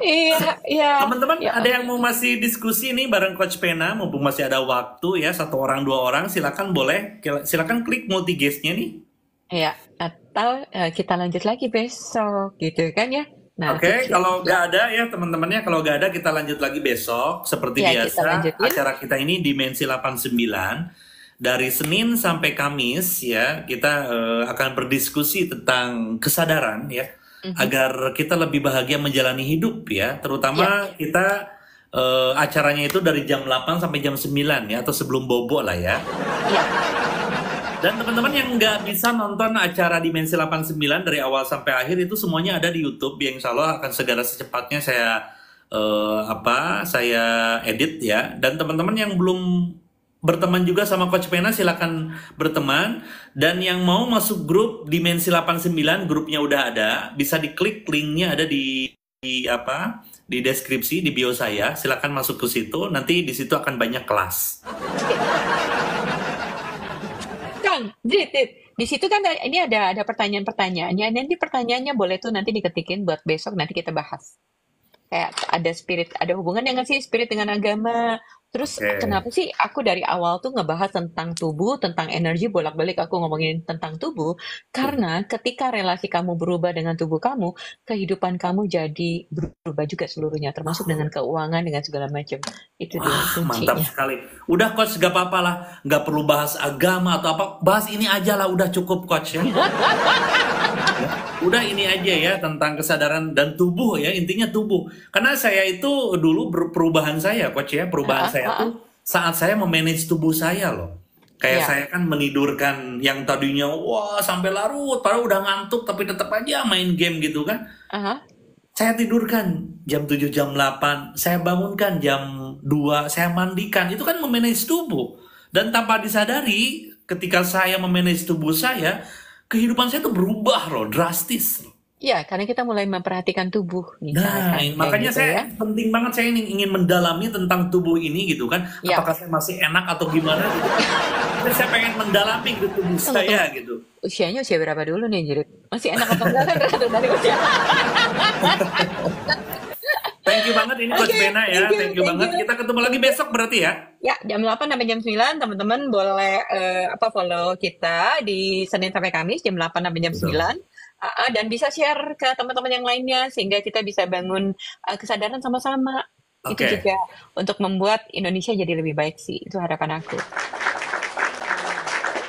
Iya, iya. Teman-teman, Ya, ada yang mau masih diskusi nih bareng Coach Pena, mumpung masih ada waktu ya, 1 orang 2 orang, silakan boleh, silakan klik multi guest-nya nih. ya. Atau kita lanjut lagi besok, gitu kan ya? Nanti Oke, kalau ya, nggak ada ya teman-temannya, kalau nggak ada kita lanjut lagi besok. Seperti ya kita biasa, lanjutin. acara kita ini Dimensi 89. Dari Senin sampai Kamis ya, kita akan berdiskusi tentang kesadaran ya, agar kita lebih bahagia menjalani hidup ya. Terutama kita acaranya itu dari jam 8 sampai jam 9 ya, atau sebelum bobo lah ya. Ya, Dan teman-teman yang nggak bisa nonton acara Dimensi 89 dari awal sampai akhir itu semuanya ada di YouTube, yang insya Allah akan segera secepatnya saya edit ya. Dan teman-teman yang belum berteman juga sama Coach Pena silakan berteman, dan yang mau masuk grup Dimensi 89 grupnya udah ada, bisa diklik linknya ada di deskripsi di bio saya, silakan masuk ke situ, nanti di situ akan banyak kelas. Kang, di situ kan ini ada pertanyaan-pertanyaannya. Nanti pertanyaannya boleh tuh nanti diketikin buat besok nanti kita bahas. Kayak ada spirit, ada hubungannya nggak sih spirit dengan agama? Terus Oke. kenapa sih aku dari awal tuh ngebahas tentang tubuh, tentang energi, bolak-balik aku ngomongin tentang tubuh, karena ketika relasi kamu berubah dengan tubuh kamu, kehidupan kamu jadi berubah juga seluruhnya, termasuk dengan keuangan, dengan segala macam. Itu dia Wah, mantap kuncinya. sekali. Udah Coach, gak apa-apa lah. Gak perlu bahas agama atau apa. Bahas ini aja lah, udah cukup Coach ya. Udah ini aja ya, tentang kesadaran dan tubuh ya. Intinya tubuh. Karena saya itu dulu perubahan saya Coach ya. Perubahan saya tuh saat saya memanage tubuh saya loh. Kayak Ya. saya kan menidurkan yang tadinya wah sampai larut, padahal udah ngantuk tapi tetap aja main game gitu kan. Aha. Saya tidurkan jam 7, jam 8, saya bangunkan jam 2, saya mandikan. Itu kan memanage tubuh. Dan tanpa disadari, ketika saya memanage tubuh saya, kehidupan saya tuh berubah loh, drastis loh. Ya, karena kita mulai memperhatikan tubuh, Nah, misalkan kayak makanya gitu ya. penting banget saya ingin mendalami tentang tubuh ini gitu kan. Ya. Apakah saya masih enak atau gimana gitu. Tapi saya pengen mendalami ke tubuh saya gitu. Usianya usia berapa dulu nih, Jirit? Masih enak apa enggak kan tergantung dari usia. Thank you banget ini Coach Oke, Pena ya. thank you, Thank you banget. Kita ketemu lagi besok berarti ya. Ya, jam 8 sampai jam 9 teman-teman boleh follow kita di Senin sampai Kamis jam 8 sampai jam Betul. 9. Dan bisa share ke teman-teman yang lainnya sehingga kita bisa bangun kesadaran sama-sama. Itu Oke. juga untuk membuat Indonesia jadi lebih baik sih. Itu harapan aku.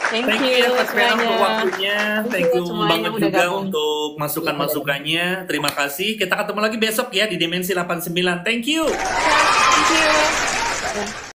Thank Thank you ya you Coach Pena untuk semuanya. waktunya. Thank Thank you you semuanya banget udah juga gabung. untuk masukan-masukannya. Terima kasih. Kita ketemu lagi besok ya di Dimensi 89. Thank you. Thank you.